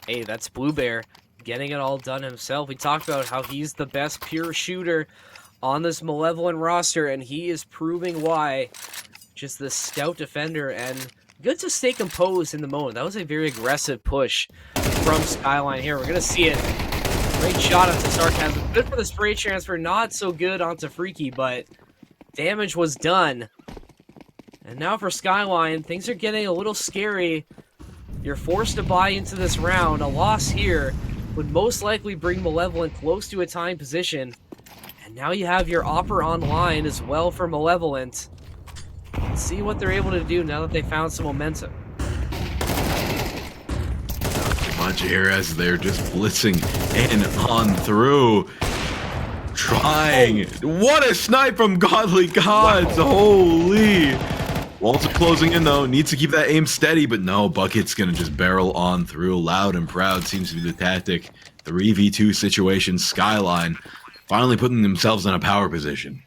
Hey, that's Blue Bear getting it all done himself. We talked about how he's the best pure shooter on this Malevolent roster, and he is proving why. Just this stout defender, and good to stay composed in the moment. That was a very aggressive push from Skyline here. We're going to see it. Great shot onto Sarcasm. Good for the spray transfer. Not so good onto Freaky, but damage was done. And now for Skyline, things are getting a little scary. You're forced to buy into this round. A loss here would most likely bring Malevolent close to a tying position. And now you have your offer online as well for Malevolent. Let's see what they're able to do now that they found some momentum. Not too much JRS there just blitzing in on through. Trying. What a snipe from Godly Gods. Wow. Holy. Walls are closing in though. Needs to keep that aim steady, but no, Bucket's gonna just barrel on through. Loud and proud seems to be the tactic. 3v2 situation. Skyline finally putting themselves in a power position.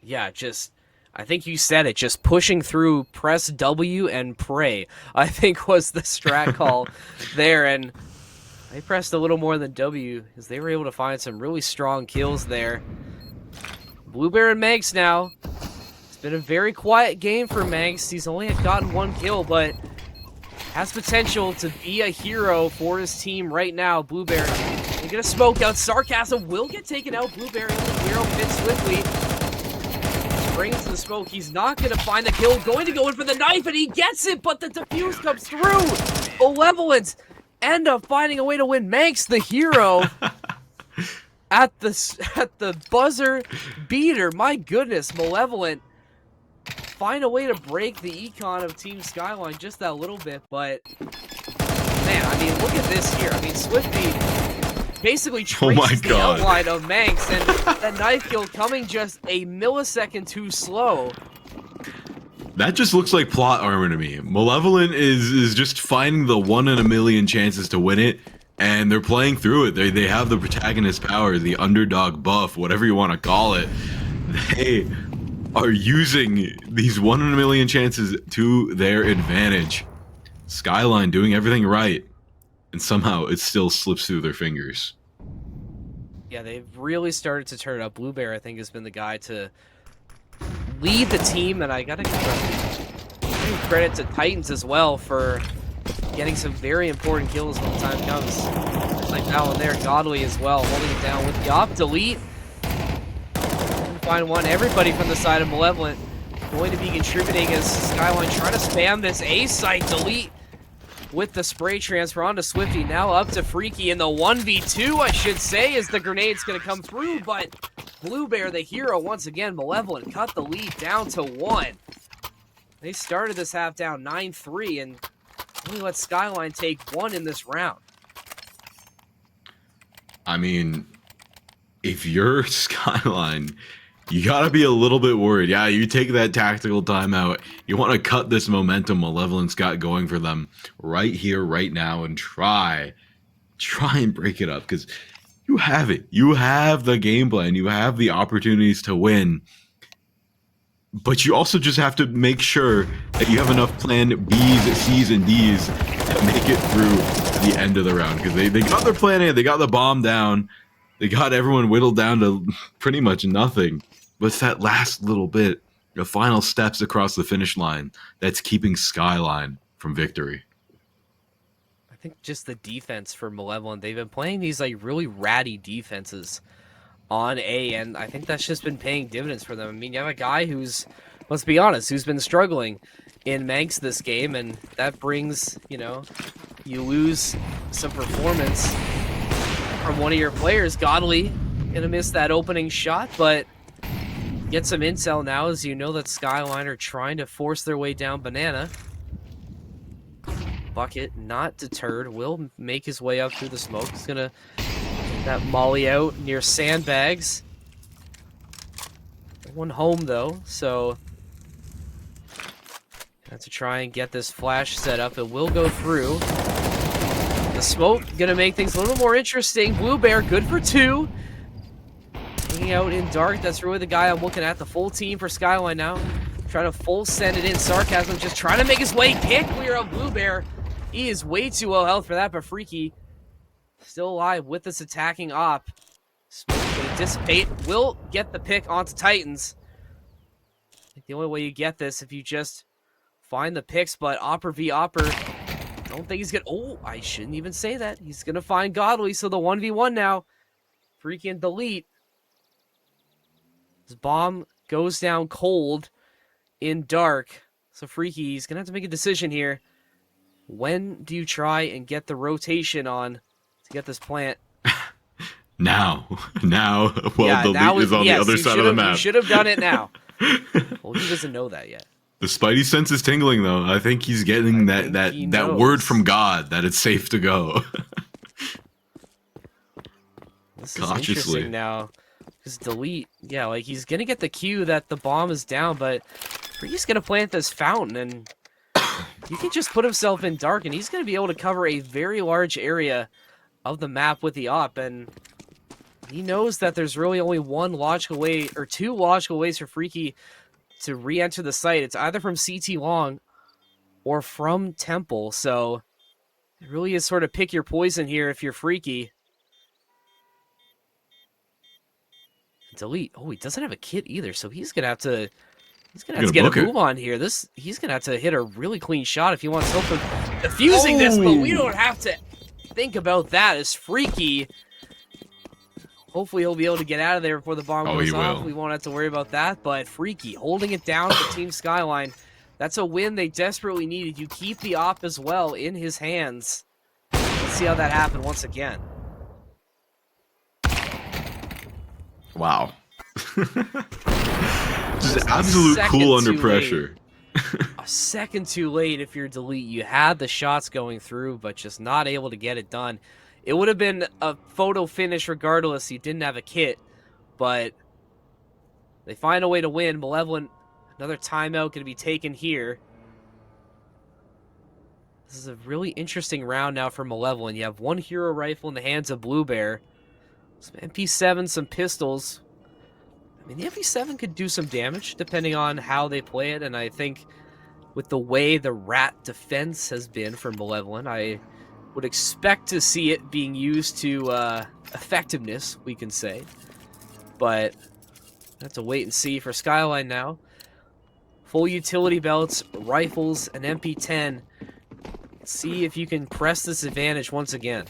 Yeah, just, I think you said it, just pushing through, press W and pray, I think was the strat call there. And they pressed a little more than W because they were able to find some really strong kills there. Bluebear and Manx now. It's been a very quiet game for Manx. He's only gotten 1 kill, but has potential to be a hero for his team right now. Bluebear, they get a smoke out. Sarcasm will get taken out. Bluebear able to clear out swiftly. Brings the smoke. He's not going to find the kill. Going to go in for the knife, and he gets it, but the defuse comes through. Malevolent end up finding a way to win. Manx, the hero, at the buzzer beater. My goodness, Malevolent find a way to break the econ of Team Skyline just that little bit, but man, I mean, look at this here. I mean, Swifty basically traces the outline of Manx, and that knife kill coming just a millisecond too slow. That just looks like plot armor to me. Malevolent is just finding the 1 in a million chances to win it, and they're playing through it. They have the protagonist power, the underdog buff, whatever you want to call it. They are using these 1 in a million chances to their advantage. Skyline doing everything right, and somehow it still slips through their fingers. Yeah, they've really started to turn it up. Bluebear, I think, has been the guy to lead the team, and I gotta give credit to Titans as well for getting some very important kills when the time comes. Like that one there, Godly as well, holding it down with the op delete. Find one. Everybody from the side of Malevolent going to be contributing as Skyline trying to spam this A site delete with the spray transfer onto Swifty. Now up to Freaky in the 1v2, I should say, as the grenade's going to come through, but Bluebear, the hero, once again, Malevolent cut the lead down to 1. They started this half down 9-3 and only let Skyline take 1 in this round. I mean, if you're Skyline, you gotta be a little bit worried. Yeah, you take that tactical timeout. You want to cut this momentum Malevolent's got going for them right here, right now, and try and break it up, because you have it. You have the game plan. You have the opportunities to win. But you also just have to make sure that you have enough plan Bs, Cs, and Ds to make it through the end of the round. Because they got their plan A, they got the bomb down, they got everyone whittled down to pretty much nothing. But it's that last little bit, the final steps across the finish line, that's keeping Skyline from victory. I think just the defense for Malevolent, they've been playing these like really ratty defenses on A, and I think that's just been paying dividends for them. I mean, you have a guy who's, let's be honest, who's been struggling in Manx this game, and that brings, you know, you lose some performance from one of your players. Godly gonna miss that opening shot, but get some intel now as you know that Skyline are trying to force their way down Banana. Bucket, not deterred, will make his way up through the smoke. He's gonna get that molly out near sandbags. One home though, so have to try and get this flash set up. It will go through. The smoke gonna make things a little more interesting. Bluebear, good for 2. Hanging out in dark, that's really the guy I'm looking at. The full team for Skyline now. Trying to full send it in. Sarcasm just trying to make his way. Can't clear out Bluebear. He is way too low health for that, but Freaky still alive with this attacking op. Smoke's gonna dissipate. Will get the pick onto Titans. I think the only way you get this if you just find the picks, but Opper v Opper. I don't think he's gonna. Oh, I shouldn't even say that. He's gonna find Godly, so the 1v1 now. Freaking delete. This bomb goes down cold in dark. So Freaky, he's going to have to make a decision here. When do you try and get the rotation on to get this plant? Now. Well, yeah, the lead is on the other side of the map. You should have done it now. Well, he doesn't know that yet. The Spidey sense is tingling, though. I think he's getting that word from God that it's safe to go. This is interesting now. Because delete, yeah, like he's gonna get the cue that the bomb is down, but he's gonna plant this fountain, and he can just put himself in dark, and he's gonna be able to cover a very large area of the map with the op, and he knows that there's really only one logical way, or two logical ways for Freaky to re-enter the site. It's either from CT Long or from Temple, so it really is sort of pick your poison here if you're Freaky. Delete. Oh, he doesn't have a kit either, so he's gonna have to get a move on here. He's gonna have to hit a really clean shot if he wants help with defusing this, but we don't have to think about that as Freaky. Hopefully he'll be able to get out of there before the bomb goes off. We won't have to worry about that, but Freaky holding it down for Team Skyline. That's a win they desperately needed. You keep the op as well in his hands. Let's see how that happened once again. Wow. Just absolute cool under pressure. A second too late if you're delete. You had the shots going through, but just not able to get it done. It would have been a photo finish regardless. You didn't have a kit, but they find a way to win. Malevolent, another timeout going to be taken here. This is a really interesting round now for Malevolent. You have one hero rifle in the hands of Blue Bear. Some MP7, some pistols. I mean, the MP7 could do some damage depending on how they play it, and I think with the way the rat defense has been for Malevolent, I would expect to see it being used to effectiveness, we can say. But I have to wait and see for Skyline now. Full utility belts, rifles, and MP10. See if you can press this advantage once again.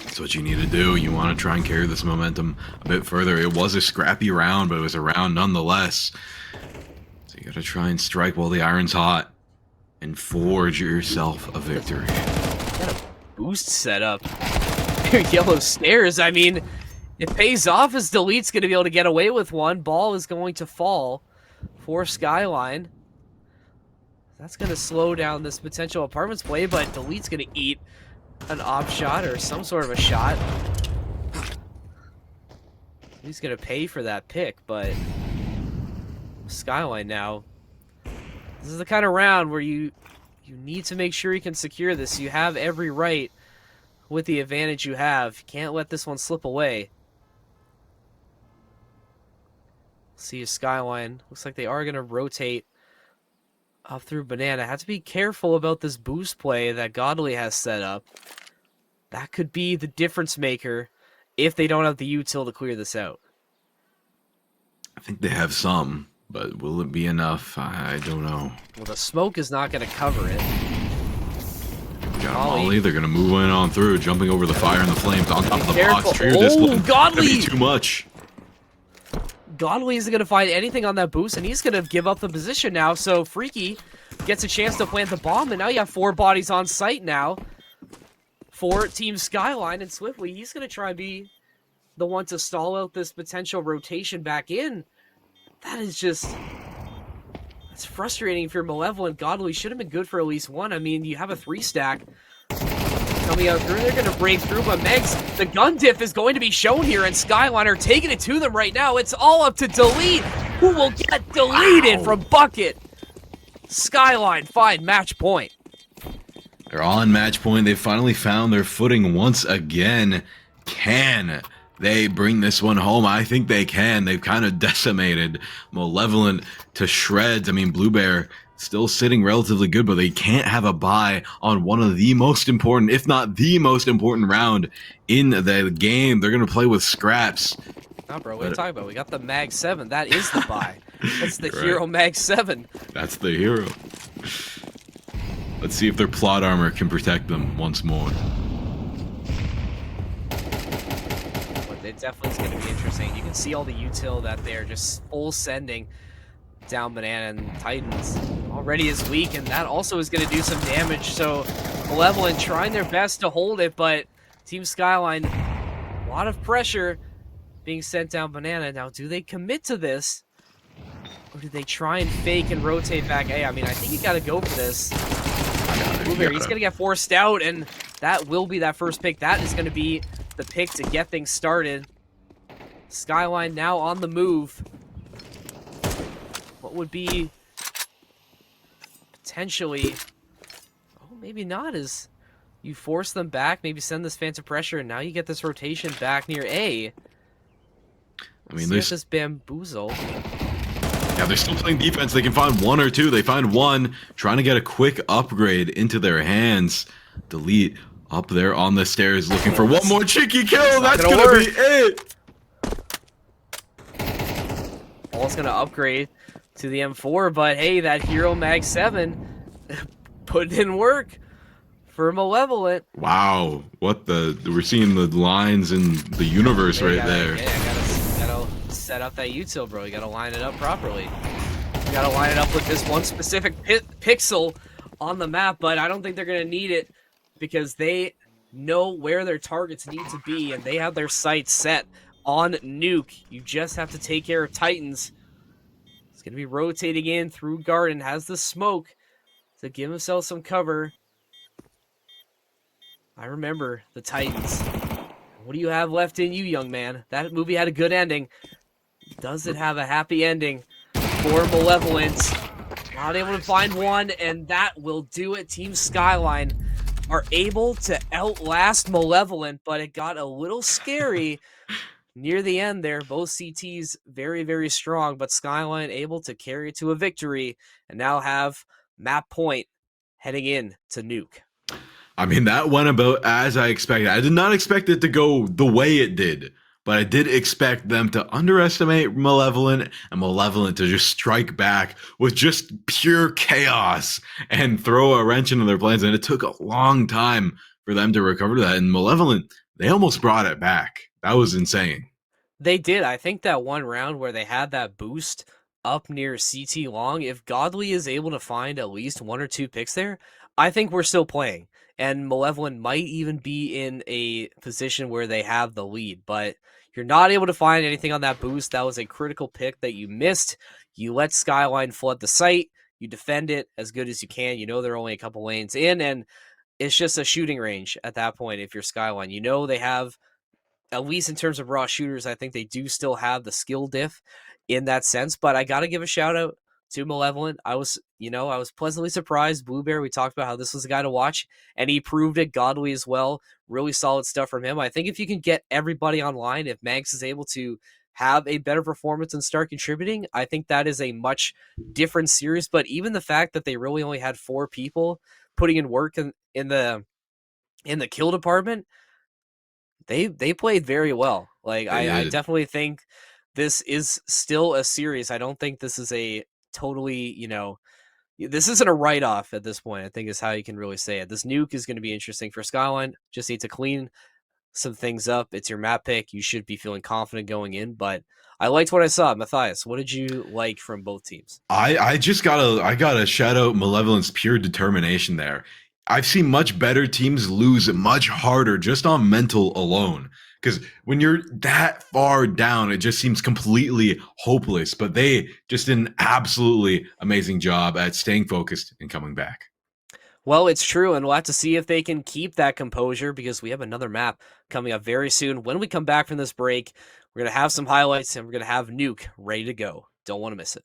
That's what you need to do. You want to try and carry this momentum a bit further. It was a scrappy round, but it was a round nonetheless. So you got to try and strike while the iron's hot and forge yourself a victory. Got a boost set up. Yellow stairs. I mean, it pays off as Delete's going to be able to get away with one. Ball is going to fall for Skyline. That's going to slow down this potential apartments play, but Delete's going to eat an op shot or some sort of a shot. He's going to pay for that pick, but Skyline now. This is the kind of round where you need to make sure you can secure this. You have every right with the advantage you have. You can't let this one slip away. See if Skyline. Looks like they are going to rotate up through Banana. Have to be careful about this boost play that Godly has set up. That could be the difference maker if they don't have the util to clear this out. I think they have some, but will it be enough? I don't know. Well, the smoke is not going to cover it. Got Molly. They're going to move in on through, jumping over the fire and the flames on top of the box. Trigger discipline. Godly! Too much. Godly isn't going to find anything on that boost, and he's going to give up the position now. So Freaky gets a chance to plant the bomb, and now you have 4 bodies on site now for Team Skyline. And Swiftly, he's going to try and be the one to stall out this potential rotation back in. That is just... that's frustrating if you're Malevolent. Godly should have been good for at least one. I mean, you have a 3-stack coming out through. They're going to break through, but Megs, the gun diff is going to be shown here, and Skyline are taking it to them right now. It's all up to Delete, who will get deleted from Bucket. Skyline find match point. They're on match point. They finally found their footing once again. Can they bring this one home? I think they can. They've kind of decimated Malevolent to shreds. I mean, Blue Bear still sitting relatively good, but they can't have a bye on one of the most important, if not the most important round in the game. They're going to play with scraps. No, bro, what are you talking about? We got the Mag 7. That is the bye. That's the Hero Mag 7. That's the hero. Let's see if their plot armor can protect them once more. But it definitely is going to be interesting. You can see all the util that they're just full sending down Banana, and Titans already is weak, and that also is going to do some damage. So Malevolent trying their best to hold it, but Team Skyline, a lot of pressure being sent down Banana. Now, do they commit to this? Or do they try and fake and rotate back A? I mean, I think you gotta go for this. Blueberry, he's gonna get forced out, and that will be that first pick. That is gonna be the pick to get things started. Skyline now on the move. What would be potentially... Oh, maybe not, as you force them back, maybe send this Phantom Pressure, and now you get this rotation back near A. I mean, there's this bamboozle. Yeah, they're still playing defense. They can find one or two. They find one, trying to get a quick upgrade into their hands. Delete up there on the stairs, looking for one more cheeky kill. That's gonna be it. Ball's gonna upgrade to the M4, but hey, that Hero Mag 7 put in work for Malevolent. Wow, we're seeing the lines in the universe right there. Yeah, gotta set up that util, bro. You gotta line it up properly. You gotta line it up with this one specific pixel on the map, but I don't think they're gonna need it because they know where their targets need to be, and they have their sights set on Nuke. You just have to take care of Titans. He's going to be rotating in through Garden, has the smoke to give himself some cover. I remember the Titans. What do you have left in you, young man? That movie had a good ending. Does it have a happy ending for Malevolent? Not able to find one, and that will do it. Team Skyline are able to outlast Malevolent, but it got a little scary near the end there. Both CTs very, very strong, but Skyline able to carry it to a victory and now have map point heading in to Nuke. I mean, that went about as I expected. I did not expect it to go the way it did, but I did expect them to underestimate Malevolent and Malevolent to just strike back with just pure chaos and throw a wrench into their plans. And it took a long time for them to recover that. And Malevolent, they almost brought it back. That was insane. They did. I think that one round where they had that boost up near CT long, if Godly is able to find at least one or two picks there, I think we're still playing. And Malevolent might even be in a position where they have the lead. But you're not able to find anything on that boost. That was a critical pick that you missed. You let Skyline flood the site. You defend it as good as you can. You know they're only a couple lanes in, and it's just a shooting range at that point if you're Skyline. You know they have, at least in terms of raw shooters, I think they do still have the skill diff in that sense. But I got to give a shout out to Malevolent. I was pleasantly surprised. Blueberry, we talked about how this was a guy to watch, and he proved it. Godly as well. Really solid stuff from him. I think if you can get everybody online, if Mags is able to have a better performance and start contributing, I think that is a much different series. But even the fact that they really only had 4 people putting in work in the kill department, they played very well. Like I definitely think this is still a series. I don't think this is a totally, this isn't a write-off at this point, I think is how you can really say it. This Nuke is going to be interesting for Skyline. Just need to clean some things up. It's your map pick. You should be feeling confident going in, but I liked what I saw. Matthias, what did you like from both teams? I gotta shout out Malevolent's pure determination there. I've seen much better teams lose much harder just on mental alone. Because when you're that far down, it just seems completely hopeless. But they just did an absolutely amazing job at staying focused and coming back. Well, it's true, and we'll have to see if they can keep that composure because we have another map coming up very soon. When we come back from this break, we're going to have some highlights, and we're going to have Nuke ready to go. Don't want to miss it.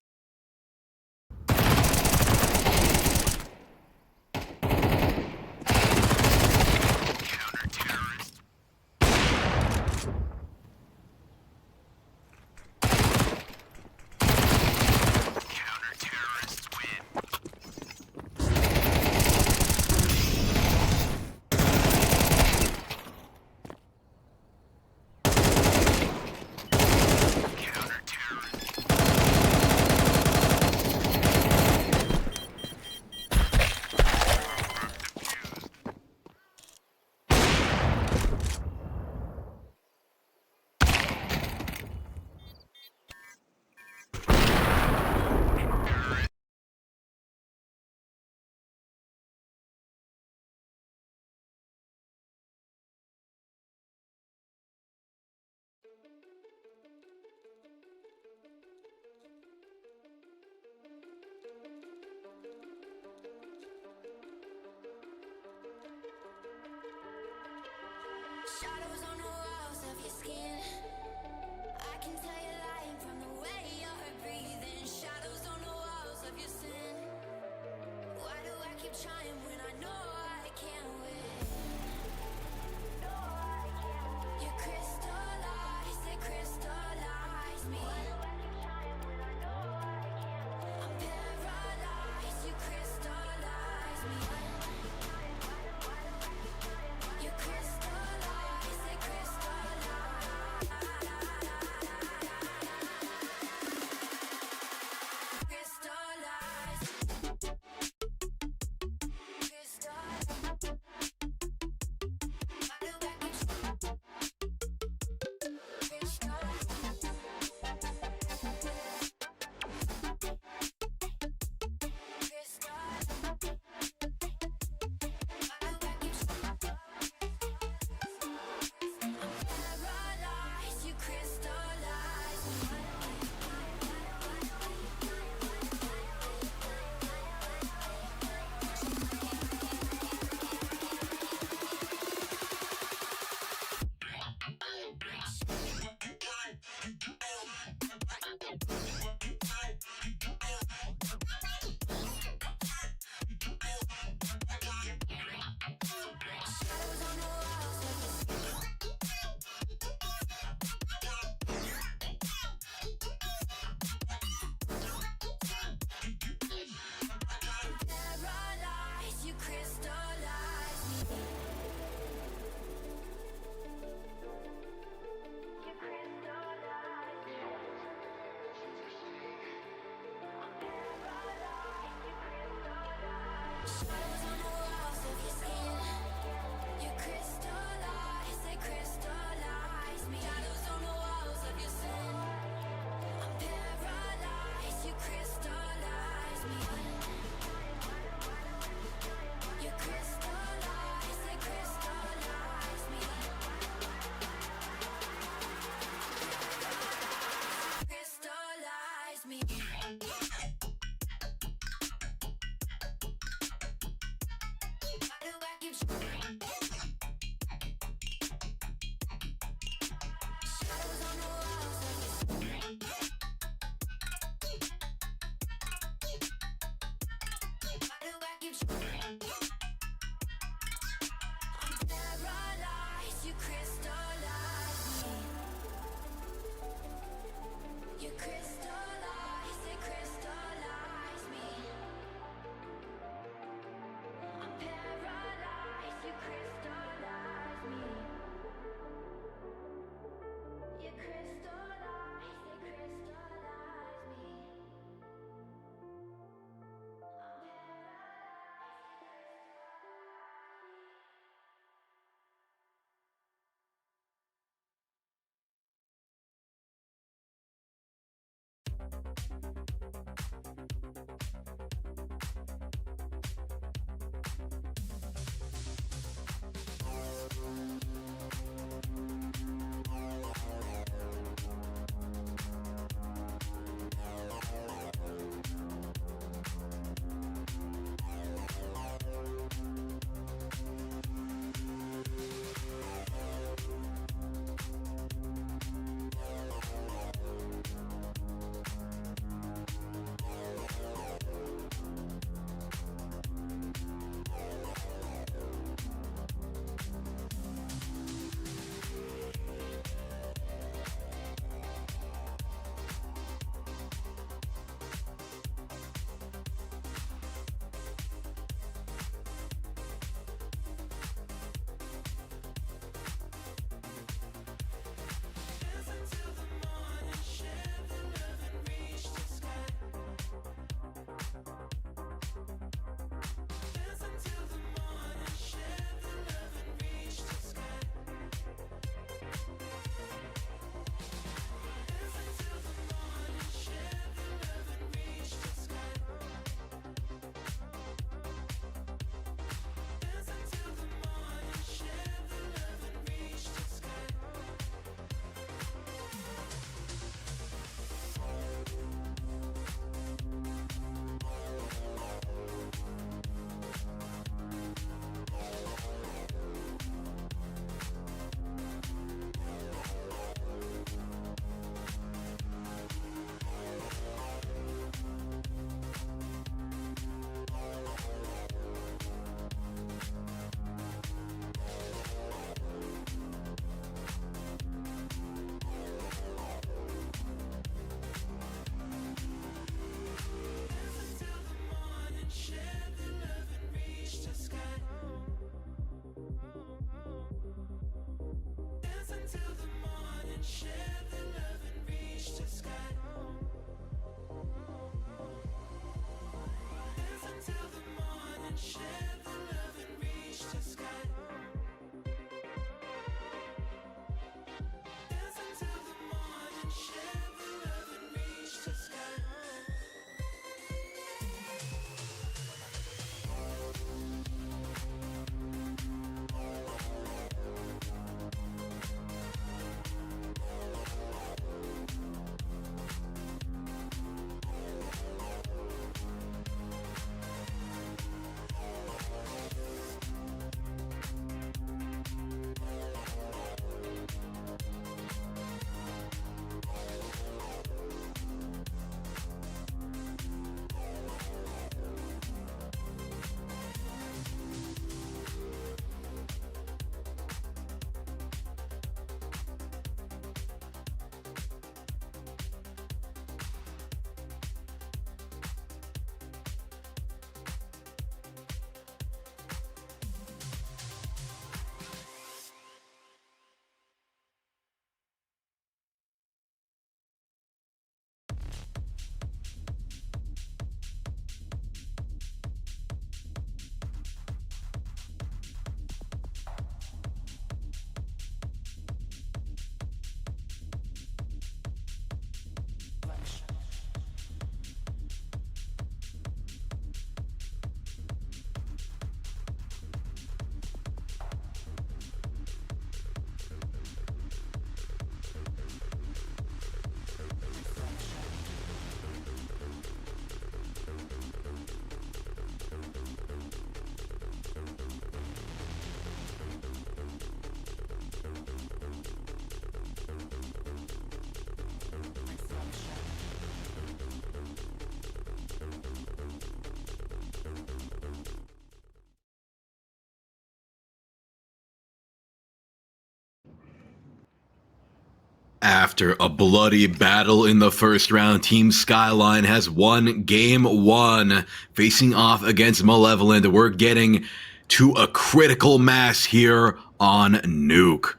After a bloody battle in the first round, Team Skyline has won Game 1, facing off against Malevolent. We're getting to a critical mass here on Nuke.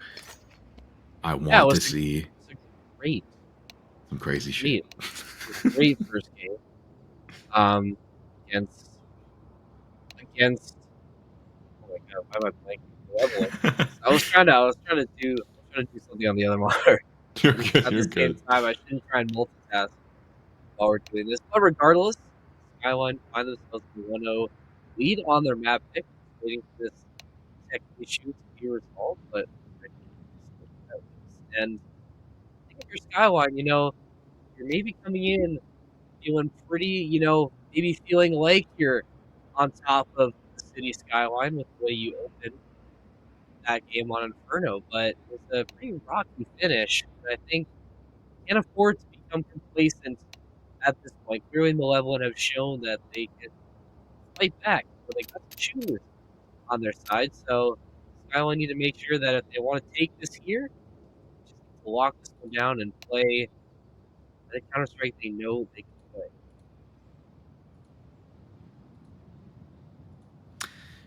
I want to see great, some crazy shit. Great first game. Against. Oh my god, why am I blanking? Malevolent. I was trying to do something on the other monitor. You're good. At the same time, I shouldn't try and multitask while we're doing this. But regardless, Skyline find themselves in 1-0 lead on their map pick, waiting for this tech issue to be resolved. But and I think if you're Skyline, you're maybe coming in feeling pretty, maybe feeling like you're on top of the city Skyline with the way you opened that game on Inferno. But it was a pretty rocky finish. And I think can't afford to become complacent at this point. Clearly, Malevolent have shown that they can fight back. So they got the shooters on their side. So Skyline need to make sure that if they want to take this here, just need to lock this one down and play the Counter-Strike they know they can play.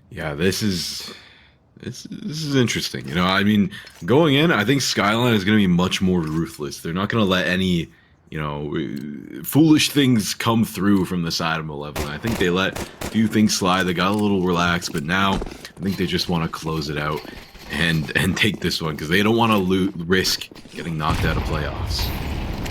Yeah, this is interesting. I mean, going in, I think Skyline is going to be much more ruthless. They're not going to let any, foolish things come through from the side of Malevolent. I think they let a few things slide. They got a little relaxed, but now I think they just want to close it out and take this one because they don't want to risk getting knocked out of playoffs.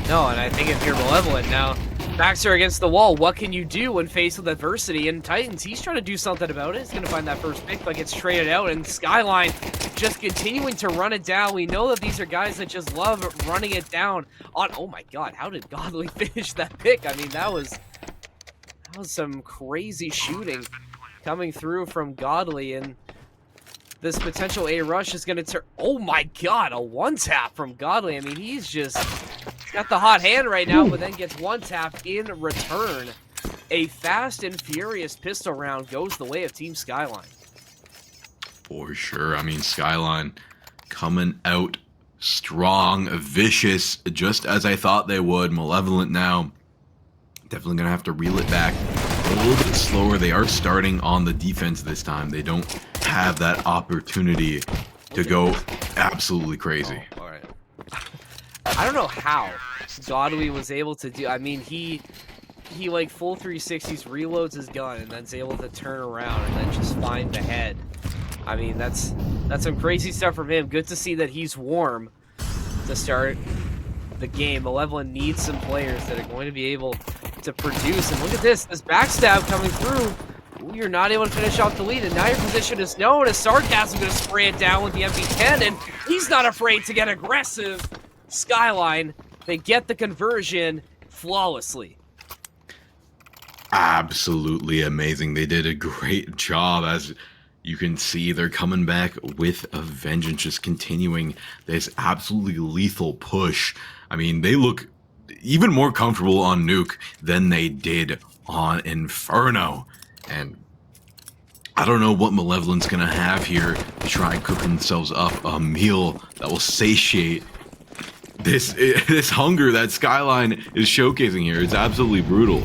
No, and I think if you're Malevolent now, backs are against the wall. What can you do when faced with adversity? And Titans, he's trying to do something about it. He's going to find that first pick, but gets traded out. And Skyline just continuing to run it down. We know that these are guys that just love running it down. Oh my God, how did Godly finish that pick? I mean, that was some crazy shooting coming through from Godly, and this potential A rush is going to turn. Oh my God, a one tap from Godly. I mean, he's got the hot hand right now, but then gets one tap in return. A fast and furious pistol round goes the way of Team Skyline. For sure. I mean, Skyline coming out strong, vicious, just as I thought they would. Malevolent now definitely going to have to reel it back a little bit slower. They are starting on the defense this time. They don't have that opportunity to go absolutely crazy. Oh, all right. I don't know how Godly was able to do. I mean, he like full 360s, reloads his gun, and then's able to turn around and then just find the head. I mean, that's some crazy stuff from him. Good to see that he's warm to start the game. Malevolent needs some players that are going to be able to produce. And look at this backstab coming through. Ooh, you're not able to finish off the lead, and now your position is known as Sarcasm going to spray it down with the MP10, and he's not afraid to get aggressive. Skyline, they get the conversion flawlessly. Absolutely amazing. They did a great job. As you can see, they're coming back with a vengeance, just continuing this absolutely lethal push. I mean, they look even more comfortable on Nuke than they did on Inferno. And I don't know what Malevolent's going to have here to try and cook themselves up a meal that will satiate this hunger that Skyline is showcasing here. It's absolutely brutal.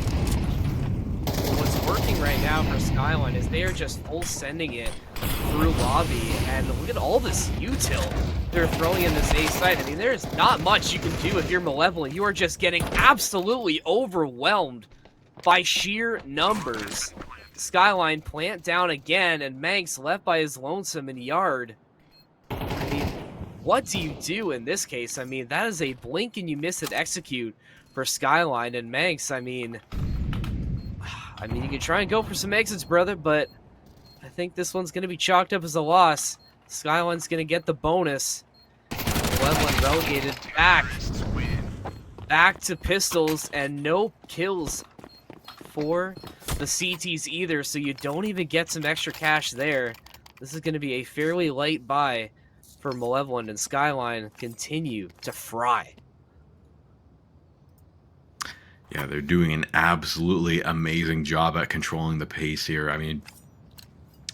What's working right now for Skyline is they are just full sending it through lobby, and look at all this util they're throwing in this A site. I mean, there's not much you can do if you're Malevolent. You are just getting absolutely overwhelmed by sheer numbers. Skyline plant down again, and Manx left by his lonesome in yard. I mean, what do you do in this case? I mean, that is a blink and you miss it execute for Skyline. And Manx, I mean, you can try and go for some exits, brother, but I think this one's going to be chalked up as a loss. Skyline's going to get the bonus. Malevolent relegated back to pistols, and no kills for the CTs either, so you don't even get some extra cash there. This is going to be a fairly light buy for Malevolent, and Skyline continue to fry. Yeah, they're doing an absolutely amazing job at controlling the pace here. I mean,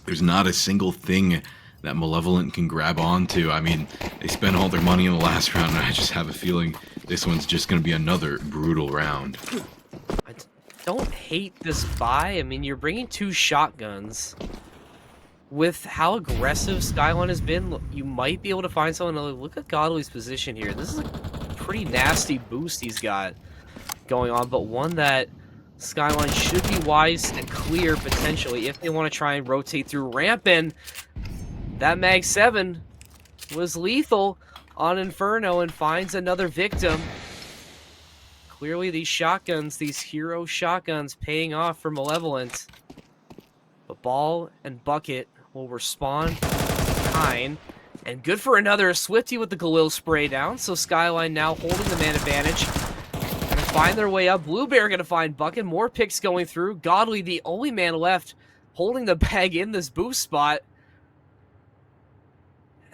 there's not a single thing that Malevolent can grab onto. I mean, they spent all their money in the last round, and I just have a feeling this one's just going to be another brutal round. I don't hate this buy. I mean, you're bringing 2 shotguns. With how aggressive Skyline has been, you might be able to find someone. Look at Godly's position here. This is a pretty nasty boost he's got going on, but one that Skyline should be wise to clear potentially if they want to try and rotate through ramp. And that Mag 7 was lethal on Inferno and finds another victim. Clearly these shotguns, these hero shotguns, paying off for Malevolent. But Ball and Bucket will respond kind. And good for another Swifty with the Galil spray down. So Skyline now holding the man advantage. Gonna find their way up. Blue Bear gonna find Bucket. More picks going through. Godly, the only man left holding the bag in this boost spot.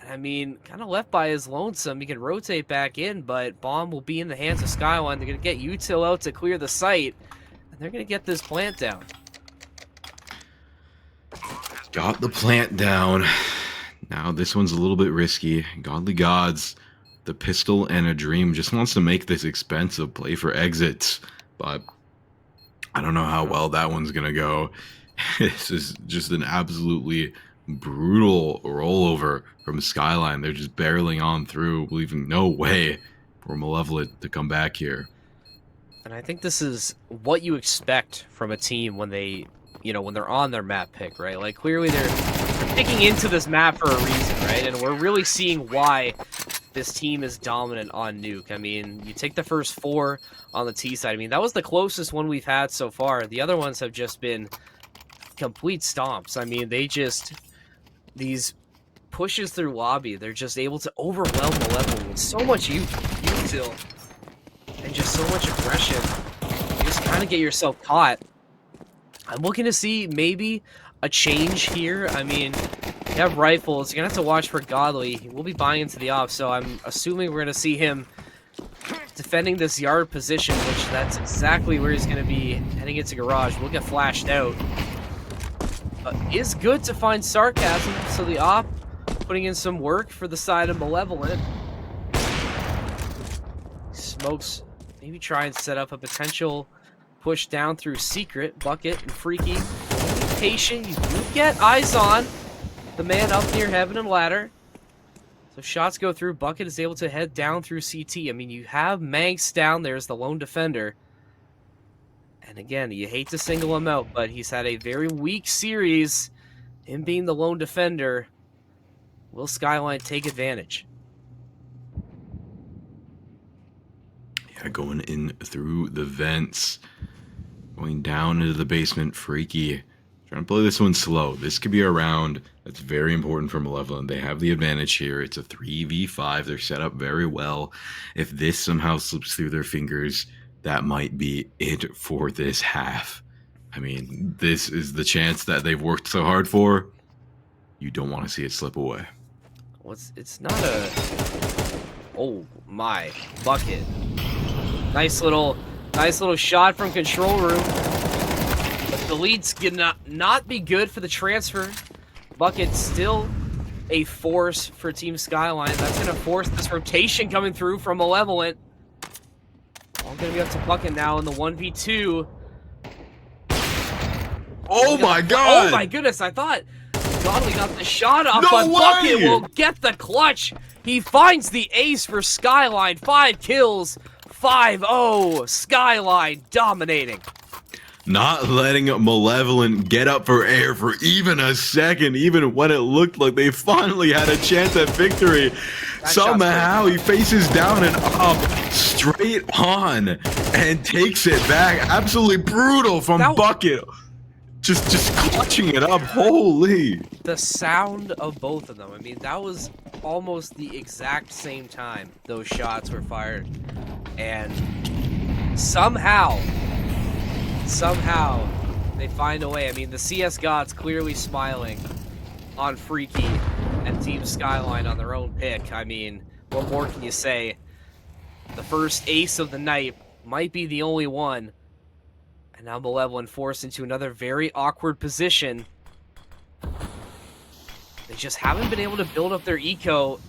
I mean, kind of left by his lonesome. He can rotate back in, but bomb will be in the hands of Skyline. They're going to get Util out to clear the site, and they're going to get this plant down. Got the plant down. Now this one's a little bit risky. Godly Gods, the pistol and a dream, just wants to make this expensive play for exits, but I don't know how well that one's going to go. This is just an absolutely brutal rollover from Skyline. They're just barreling on through, leaving no way for Malevolent to come back here. And I think this is what you expect from a team when they, when they're on their map pick, right? Like, clearly they're picking into this map for a reason, right? And we're really seeing why this team is dominant on Nuke. I mean, you take the first 4 on the T side. I mean, that was the closest one we've had so far. The other ones have just been complete stomps. I mean, these pushes through lobby, they're just able to overwhelm Malevolent with so much util and just so much aggression. You just kind of get yourself caught. I'm looking to see maybe a change here. I mean, you have rifles. You're going to have to watch for Godly. He will be buying into the off, so I'm assuming we're going to see him defending this yard position, which that's exactly where he's going to be heading into garage. We'll get flashed out. Is good to find Sarcasm, so the op putting in some work for the side of Malevolent. Smokes, maybe try and set up a potential push down through Secret, Bucket, and Freaky. Be patient, you do get eyes on the man up near Heaven and Ladder. So shots go through, Bucket is able to head down through CT. I mean, you have Manx down there as the lone defender. And again, you hate to single him out, but he's had a very weak series. Him being the lone defender. Will Skyline take advantage? Yeah, going in through the vents. Going down into the basement. Freaky. Trying to play this one slow. This could be a round that's very important for Malevolent. They have the advantage here. It's a 3v5. They're set up very well. If this somehow slips through their fingers, that might be it for this half. I mean, this is the chance that they've worked so hard for. You don't want to see it slip away. Well, it's not a... Oh, my. Bucket. Nice little shot from control room. But the lead's gonna not be good for the transfer. Bucket still a force for Team Skyline. That's going to force this rotation coming through from Malevolent. All going to be up to Bucket now in the 1v2. Oh my god! Oh my goodness, I thought Godly got the shot off, No but way! Bucket will get the clutch. He finds the ace for Skyline. 5 kills, 5-0. Skyline dominating. Not letting Malevolent get up for air for even a second, even when it looked like they finally had a chance at victory. Somehow he faces down and up, straight on, and takes it back. Absolutely brutal from Bucket. Just clutching it up. Holy. The sound of both of them. I mean, that was almost the exact same time those shots were fired. And somehow they find a way. I mean, the CS gods clearly smiling on Freaky and Team Skyline on their own pick. I mean, what more can you say? The first ace of the night might be the only one. And now Malevolent forced into another very awkward position. They just haven't been able to build up their eco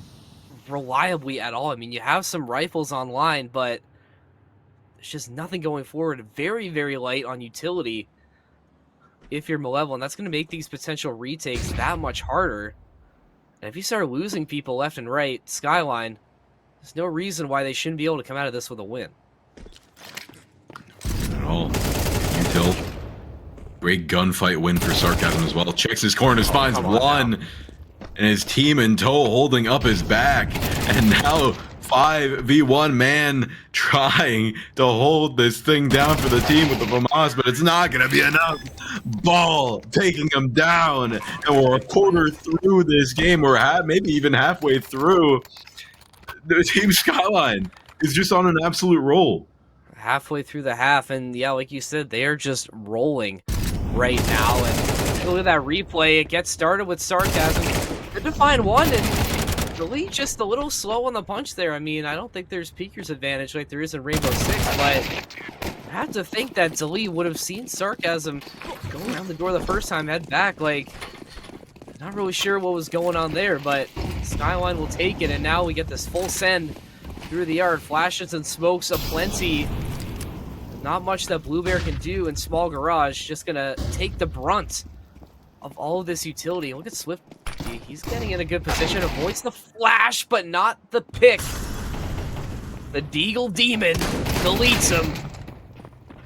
reliably at all. I mean, you have some rifles online, but there's just nothing going forward. Very, very light on utility if you're Malevolent. That's going to make these potential retakes that much harder. And if you start losing people left and right, Skyline, there's no reason why they shouldn't be able to come out of this with a win. At all. Util. Great gunfight win for Sarcasm as well. Checks his corners, finds one. And his team in tow holding up his back. And now 5v1 man trying to hold this thing down for the team with the FAMAS, but it's not going to be enough. Ball taking him down. And we're a quarter through this game. We're maybe even halfway through. The team Skyline is just on an absolute roll. Halfway through the half, and yeah, like you said, they are just rolling right now. And look at that replay. It gets started with Sarcasm. Good to find one, and really just a little slow on the punch there. I mean, I don't think there's Peeker's advantage like there is in Rainbow Six, but I have to think that Zali would have seen Sarcasm go around the door the first time, head back. Like, not really sure what was going on there, but Skyline will take it, and now we get this full send through the yard. Flashes and smokes aplenty. Not much that Blue Bear can do in small garage. Just gonna take the brunt of all of this utility. Look at Swift. He's getting in a good position. Avoids the flash, but not the pick. The Deagle Demon deletes him.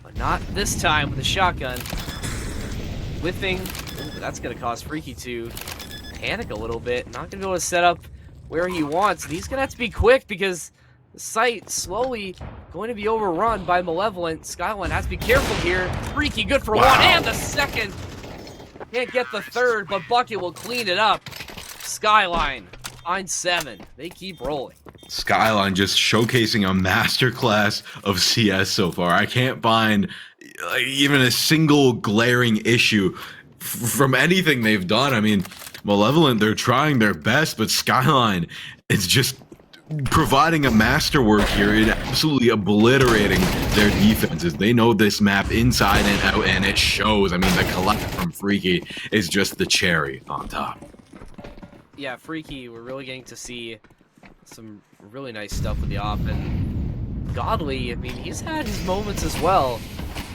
But not this time with a shotgun. Whiffing. Ooh, that's gonna cause Freaky to panic a little bit. Not gonna be able to set up where he wants. And he's gonna have to be quick because the site slowly going to be overrun by Malevolent. Skyline has to be careful here. Freaky, good for one, and the second. Can't get the third, but Bucket will clean it up. Skyline finds 7. They keep rolling. Skyline just showcasing a masterclass of CS so far. I can't find even a single glaring issue from anything they've done. I mean, Malevolent, they're trying their best, but Skyline is just providing a masterwork here in absolutely obliterating their defenses. They know this map inside and out, and it shows. I mean, the collect from Freaky is just the cherry on top. Yeah, Freaky, we're really getting to see some really nice stuff with the op, and Godly, I mean, he's had his moments as well,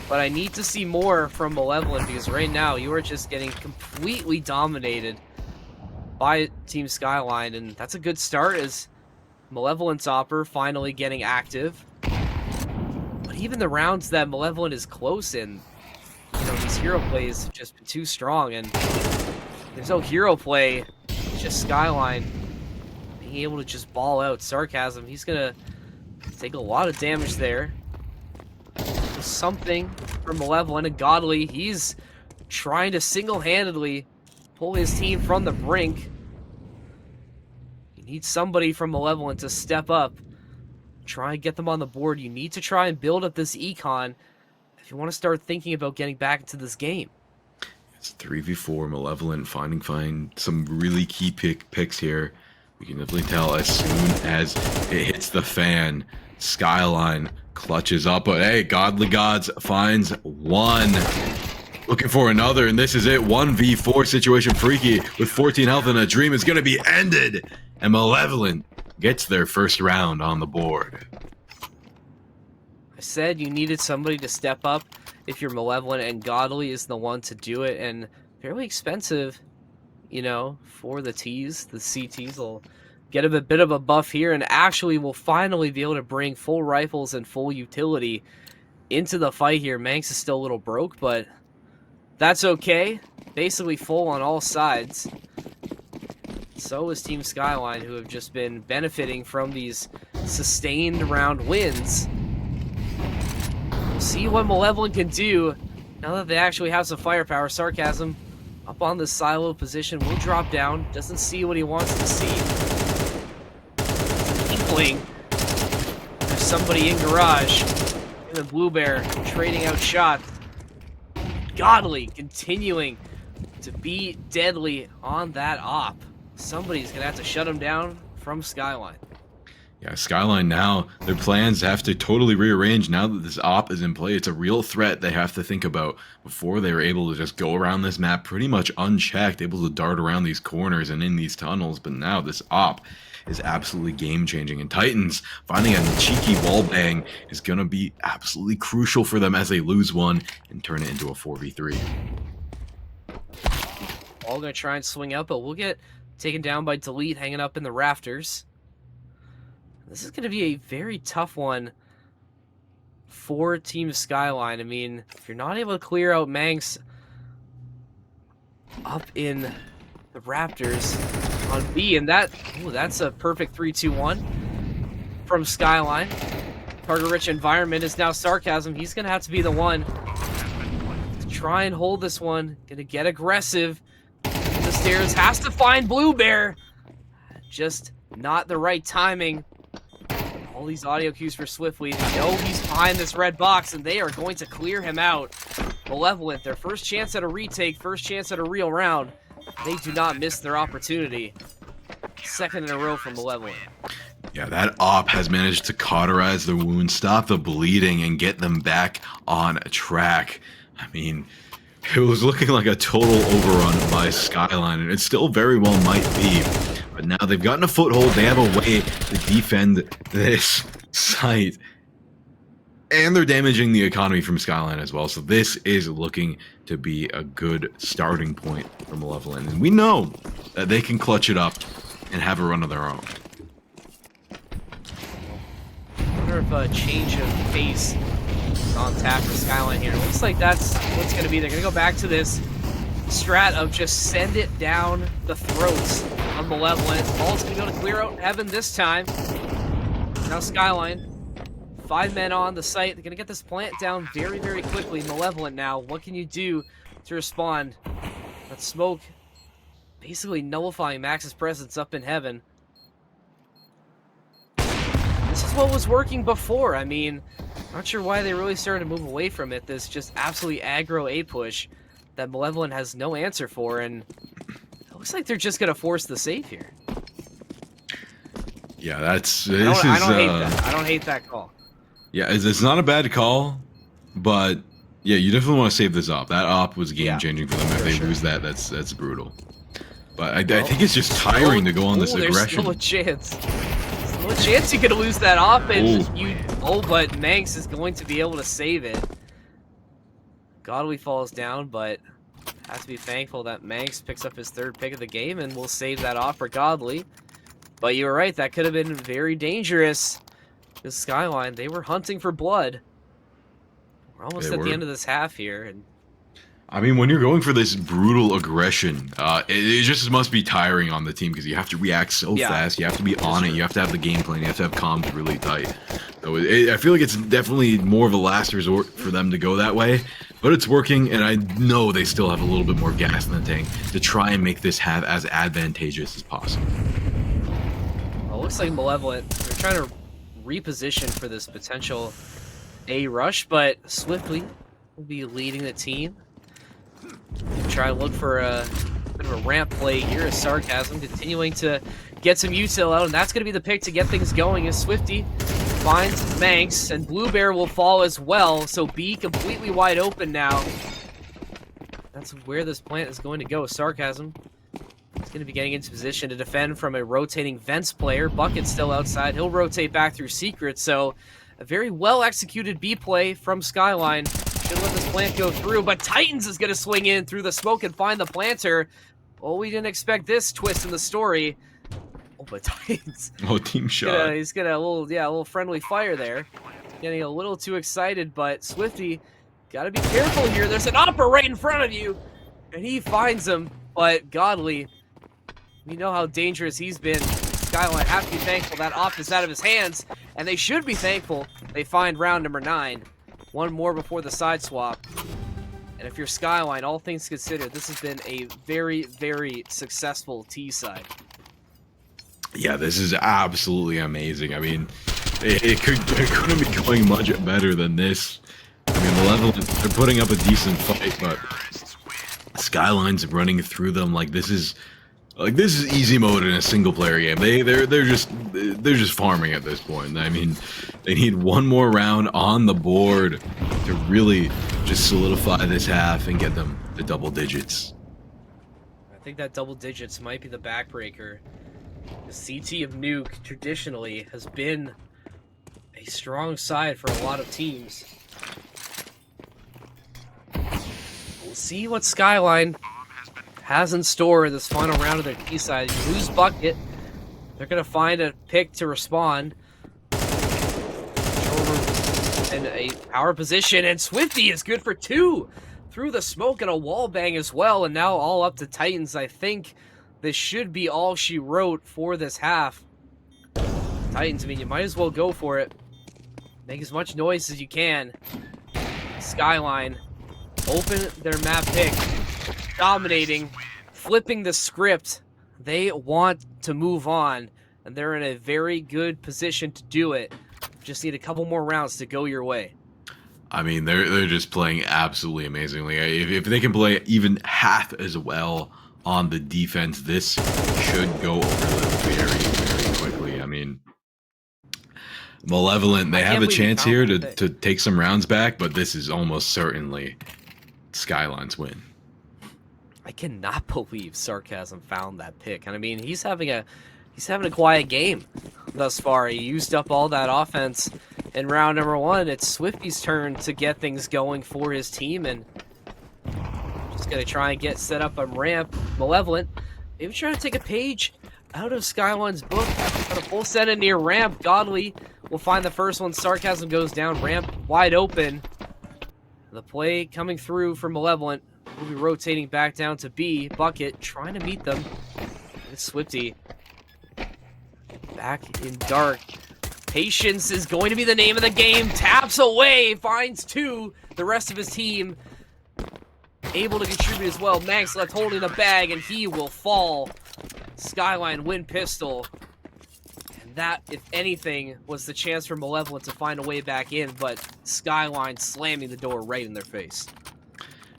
but I need to see more from Malevolent, because right now you are just getting completely dominated by Team Skyline, and that's a good start as Malevolent's Opper finally getting active. But even the rounds that Malevolent is close in, you know, these hero plays have just been too strong, and there's no hero play, just Skyline being able to just ball out. Sarcasm, he's gonna take a lot of damage there. Something from Malevolent, and Godly, he's trying to single-handedly pull his team from the brink. You need somebody from Malevolent to step up, try and get them on the board. You need to try and build up this econ if you want to start thinking about getting back into this game. It's 3v4 Malevolent find some really key picks here. We can definitely tell as soon as it hits the fan, Skyline clutches up, but hey, Godly Gods finds one. Looking for another, and this is it. 1v4 situation. Freaky with 14 health and a dream is going to be ended. And Malevolent gets their first round on the board. I said you needed somebody to step up if you're Malevolent, and Godly is the one to do it, and fairly expensive, you know, for the Ts. The CTs will get him a bit of a buff here, and actually will finally be able to bring full rifles and full utility into the fight here. Manx is still a little broke, but that's okay. Basically full on all sides. So is Team Skyline, who have just been benefiting from these sustained round wins. We'll see what Malevolent can do now that they actually have some firepower. Sarcasm up on the silo position will drop down. Doesn't see what he wants to see. Inkling. There's somebody in garage. And the Blue Bear trading out shots. Godly continuing to be deadly on that op. Somebody's gonna have to shut him down from Skyline. Yeah, Skyline now, their plans have to totally rearrange now that this op is in play. It's a real threat they have to think about. Before, they were able to just go around this map pretty much unchecked, able to dart around these corners and in these tunnels, but now this op is absolutely game-changing. And Titans finding a cheeky wall bang is going to be absolutely crucial for them as they lose one and turn it into a 4v3. All going to try and swing out, but we'll get taken down by Delete hanging up in the rafters. This is going to be a very tough one for Team Skyline. I mean, if you're not able to clear out Manx up in the Raptors on B, and that's a perfect 3-2-1 from Skyline. Target-rich environment is now Sarcasm. He's going to have to be the one to try and hold this one. Going to get aggressive. The stairs has to find Blue Bear. Just not the right timing. All these audio cues for Swiftly. They know he's behind this red box, and they are going to clear him out. Malevolent, their first chance at a retake, first chance at a real round. They do not miss their opportunity. Second in a row from Malevolent. Yeah, that op has managed to cauterize the wound, stop the bleeding, and get them back on track. I mean, it was looking like a total overrun by Skyline, and it still very well might be. But now they've gotten a foothold. They have a way to defend this site. And they're damaging the economy from Skyline as well. So this is looking to be a good starting point for Malevolent. And we know that they can clutch it up and have a run of their own. I wonder if a change of pace is on tap for Skyline here. It looks like that's what's going to be. They're going to go back to this strat of just send it down the throats of Malevolent. Ball's going to go to clear out Heaven this time. Now Skyline, 5 men on the site. They're going to get this plant down very, very quickly. Malevolent now, what can you do to respond? That smoke basically nullifying Max's presence up in Heaven. This is what was working before. I mean, not sure why they really started to move away from it. This just absolutely aggro A push that Malevolent has no answer for, and it looks like they're just going to force the save here. Yeah, I don't hate that. I don't hate that call. Yeah, it's not a bad call, but yeah, you definitely want to save this op. That op was game-changing for them. If they lose that, that's brutal. But I think it's just tiring to go on this aggression. There's still a chance. Still a chance you could lose that op, and but Manx is going to be able to save it. Godly falls down, but has to be thankful that Manx picks up his 3rd pick of the game and will save that off for Godly. But you were right, that could have been very dangerous. This Skyline, they were hunting for blood. We're almost at the end of this half here. And I mean, when you're going for this brutal aggression, it just must be tiring on the team because you have to react so fast. You have to be on it. You have to have the game plan. You have to have comms really tight. So I feel like it's definitely more of a last resort for them to go that way. But it's working, and I know they still have a little bit more gas in the tank to try and make this have as advantageous as possible. Well, it looks like Malevolent, they're trying to reposition for this potential A rush, but Swiftly will be leading the team. Try to look for a bit of a ramp play here as Sarcasm continuing to get some util out, and that's going to be the pick to get things going as Swifty finds Manx, and Blue Bear will fall as well, so B completely wide open now. That's where this plant is going to go. Sarcasm is going to be getting into position to defend from a rotating Vents player. Bucket's still outside. He'll rotate back through Secret, so a very well-executed B play from Skyline. Should let this plant go through, but Titans is going to swing in through the smoke and find the planter. Oh, we didn't expect this twist in the story. Oh, but Titans. Oh, team shot. He's got a little friendly fire there. Getting a little too excited, but Swifty, got to be careful here. There's an opera right in front of you, and he finds him. But Godly, we know how dangerous he's been. Skyline have to be thankful that op is out of his hands, and they should be thankful they find round number 9. One more before the side swap. And if you're Skyline, all things considered, this has been a very, very successful T side. Yeah, this is absolutely amazing. I mean, it couldn't be going much better than this. I mean, Malevolent, they're putting up a decent fight, but Skyline's running through them like this is Like, this is easy mode in a single player game. They're just farming at this point. I mean, they need one more round on the board to really just solidify this half and get them to double digits. I think that double digits might be the backbreaker. The CT of Nuke traditionally has been a strong side for a lot of teams. We'll see what Skyline has in store this final round of their T side. You lose bucket, they're gonna find a pick to respond. In a power position, and Swifty is good for 2 through the smoke and a wall bang as well. And now all up to Titans. I think this should be all she wrote for this half. Titans, I mean, you might as well go for it. Make as much noise as you can. Skyline open their map pick, dominating, flipping the script. They want to move on, and they're in a very good position to do it. Just need a couple more rounds to go your way. I mean, they're just playing absolutely amazingly. If they can play even half as well on the defense, this should go over them very, very quickly. I mean, Malevolent, they have a chance here to take some rounds back, but this is almost certainly Skyline's win. I cannot believe Sarcasm found that pick. And I mean, he's having a quiet game thus far. He used up all that offense in round number 1. It's Swifty's turn to get things going for his team, and just gonna try and get set up on ramp. Malevolent, maybe trying to take a page out of Skyline's book. Got a full set in near ramp. Godly will find the first one. Sarcasm goes down. Ramp wide open. The play coming through for Malevolent. We'll be rotating back down to B. Bucket trying to meet them. It's Swifty. Back in dark. Patience is going to be the name of the game. Taps away. Finds 2. The rest of his team able to contribute as well. Max left holding the bag, and he will fall. Skyline win pistol. And that, if anything, was the chance for Malevolent to find a way back in, but Skyline slamming the door right in their face.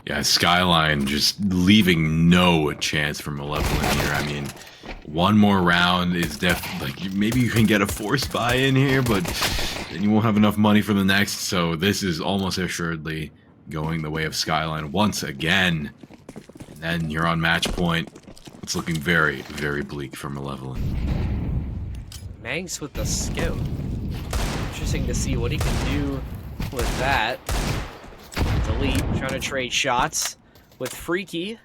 Yeah, Skyline just leaving no chance for Malevolent here. I mean, one more round is definitely, like, maybe you can get a forced buy in here, but then you won't have enough money for the next. So this is almost assuredly going the way of Skyline once again. And then you're on match point. It's looking very, very bleak for Malevolent. Mangs with the scout. Interesting to see what he can do with that. Delete, trying to trade shots with Freaky.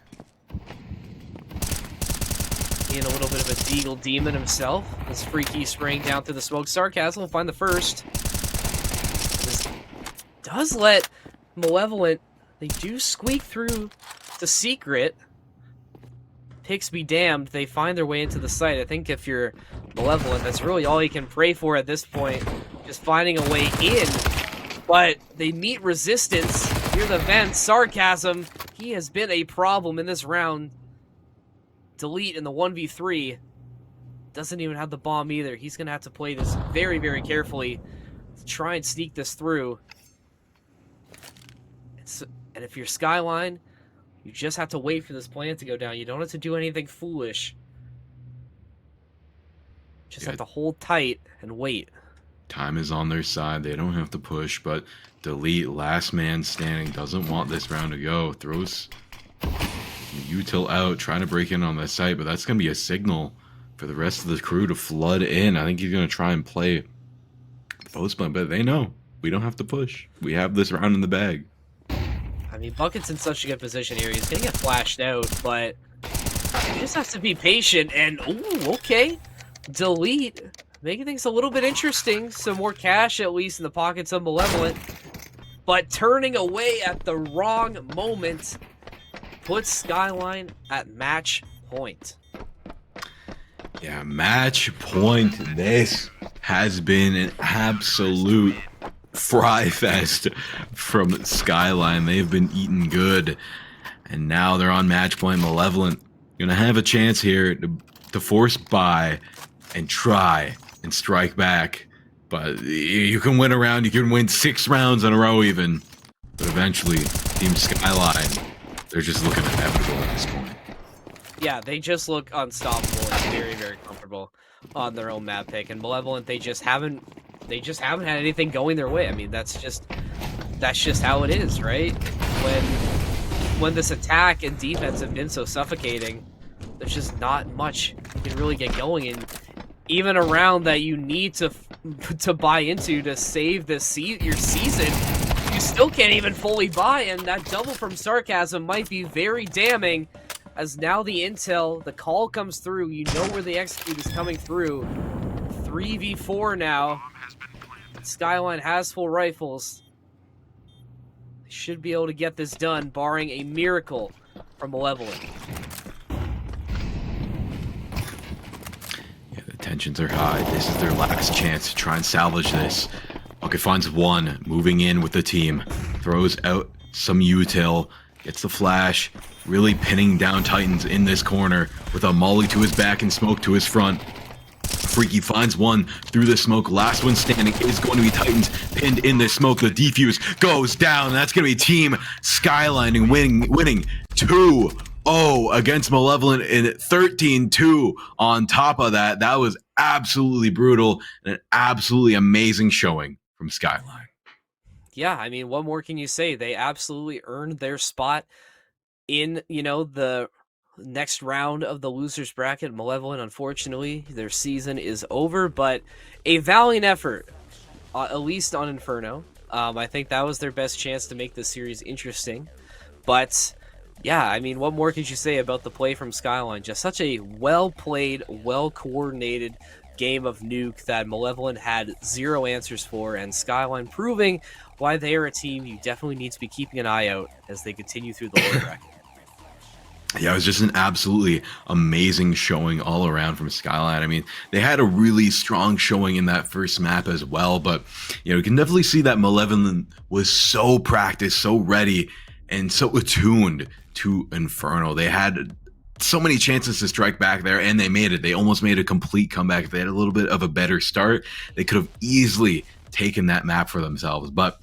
Being a little bit of a Deagle Demon himself. As Freaky spraying down through the smoke. Sarcasm will find the first. This does let Malevolent, they do squeak through the secret. Picks be damned, they find their way into the site. I think if you're Malevolent, that's really all you can pray for at this point. Just finding a way in. But they meet resistance near the vent. Sarcasm, he has been a problem in this round. Delete in the 1v3. Doesn't even have the bomb either. He's going to have to play this very, very carefully to try and sneak this through. And if you're Skyline, you just have to wait for this plan to go down. You don't have to do anything foolish. Just have to hold tight and wait. Time is on their side. They don't have to push, but Delete, last man standing, doesn't want this round to go. Throws util out, trying to break in on the site, but that's going to be a signal for the rest of the crew to flood in. I think he's going to try and play postman, but they know we don't have to push. We have this round in the bag. I mean, Bucket's in such a good position here. He's going to get flashed out, but he just has to be patient. And, ooh, okay. Delete. Making things a little bit interesting. Some more cash, at least, in the pockets of Malevolent. But turning away at the wrong moment puts Skyline at match point. Yeah, match point. This has been an absolute fry fest from Skyline. They've been eating good. And now they're on match point. Malevolent gonna have a chance here to force buy and try and strike back. But you can win a round. You can win 6 rounds in a row even. But eventually, Team Skyline, they're just looking inevitable at this point. Yeah, they just look unstoppable and very, very comfortable on their own map pick. And Malevolent, they just haven't had anything going their way. I mean, that's just how it is, right? When this attack and defense have been so suffocating, there's just not much you can really get going. And even a round that you need to buy into to save your season, you still can't even fully buy. And that double from Sarcasm might be very damning, as now the call comes through. You know where the execute is coming through. 3v4 now. Skyline has full rifles. They should be able to get this done, barring a miracle from Malevolent. Yeah, the tensions are high. This is their last chance to try and salvage this. Okay, finds one, moving in with the team. Throws out some util, gets the flash, really pinning down Titans in this corner with a molly to his back and smoke to his front. Freaky finds one through the smoke. Last one standing is going to be Titans, pinned in the smoke. The defuse goes down. That's going to be Team Skyline and winning 2-0 against Malevolent in 13-2. On top of that, that was absolutely brutal and an absolutely amazing showing from Skyline. Yeah, I mean, what more can you say? They absolutely earned their spot in, the next round of the losers bracket. Malevolent, unfortunately, their season is over, but a valiant effort, at least on Inferno. I think that was their best chance to make this series interesting. But yeah, I mean, what more could you say about the play from Skyline? Just such a well-played, well-coordinated game of Nuke that Malevolent had zero answers for, and Skyline proving why they are a team you definitely need to be keeping an eye out as they continue through the lower bracket. Yeah, it was just an absolutely amazing showing all around from Skyline. I mean, they had a really strong showing in that first map as well, but you can definitely see that Malevolent was so practiced, so ready, and so attuned to Inferno. They had so many chances to strike back there, and they made it. They almost made a complete comeback. If they had a little bit of a better start, they could have easily taken that map for themselves. But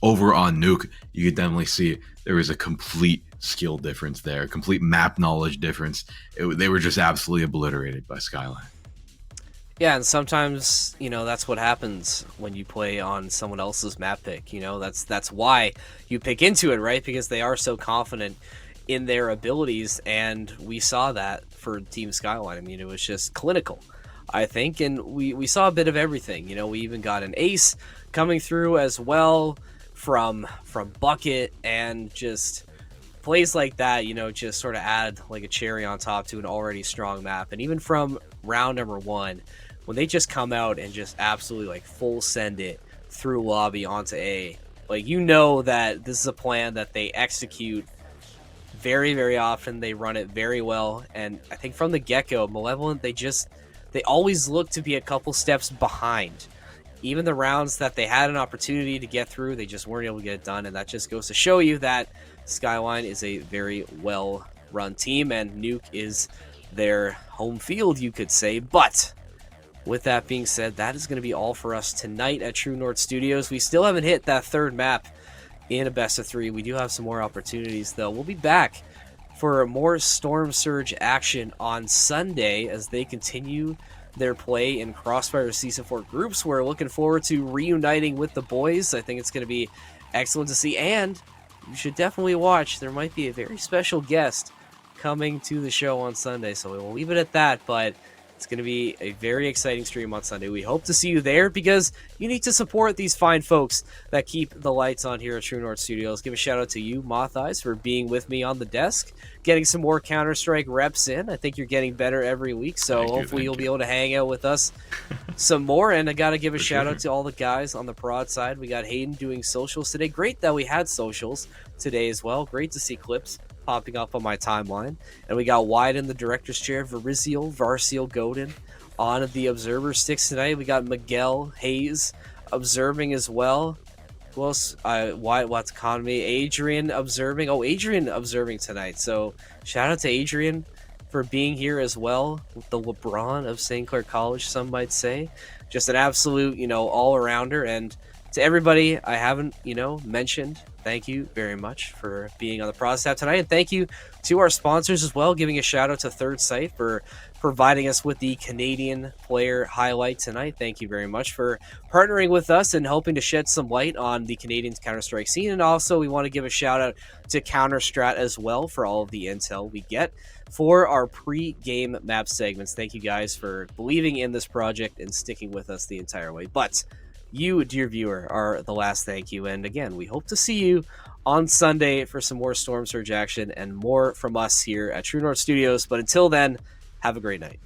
over on Nuke, you could definitely see there was a complete skill difference there, complete map knowledge difference. They were just absolutely obliterated by Skyline. Yeah, and sometimes, that's what happens when you play on someone else's map pick. That's why you pick into it, right? Because they are so confident in their abilities, and we saw that for Team Skyline. I mean, it was just clinical, I think, and we saw a bit of everything. We even got an ace coming through as well from Bucket, and just plays like that, just sort of add like a cherry on top to an already strong map. And even from round number 1, when they just come out and just absolutely like full send it through lobby onto A, like, that this is a plan that they execute very, very often. They run it very well. And I think from the get-go, Malevolent, they always look to be a couple steps behind. Even the rounds that they had an opportunity to get through, they just weren't able to get it done. And that just goes to show you that Skyline is a very well-run team, and Nuke is their home field, you could say. But with that being said, that is going to be all for us tonight at True North Studios. We still haven't hit that third map in a best of 3. We do have some more opportunities, though. We'll be back for more Storm Surge action on Sunday as they continue their play in Crossfire Season 4 groups. We're looking forward to reuniting with the boys. I think it's going to be excellent to see, and you should definitely watch. There might be a very special guest coming to the show on Sunday, so we will leave it at that, but it's going to be a very exciting stream on Sunday. We hope to see you there, because you need to support these fine folks that keep the lights on here at True North Studios. Give a shout out to you, Moth Eyes, for being with me on the desk, getting some more Counter-Strike reps in. I think you're getting better every week, so hopefully you'll be able to hang out with us some more. And I got to give a shout out to all the guys on the prod side. We got Hayden doing socials today. Great that we had socials today as well. Great to see clips popping up on my timeline. And we got Wide in the director's chair, Varsiel Godin on the observer sticks tonight. We got Miguel Hayes observing as well. Who else? What's economy? Adrian observing. Oh, Adrian observing tonight. So shout out to Adrian for being here as well. The LeBron of St. Clair College, some might say. Just an absolute, all-arounder. And To everybody I haven't, mentioned, thank you very much for being on the Process tonight. And thank you to our sponsors as well, giving a shout out to Third Sight for providing us with the Canadian player highlight tonight. Thank you very much for partnering with us and helping to shed some light on the Canadian Counter-Strike scene. And also, we want to give a shout out to Counter-Strat as well for all of the intel we get for our pre-game map segments. Thank you guys for believing in this project and sticking with us the entire way. But you, dear viewer, are the last thank you. And again, we hope to see you on Sunday for some more Storm Surge action and more from us here at True North Studios. But until then, have a great night.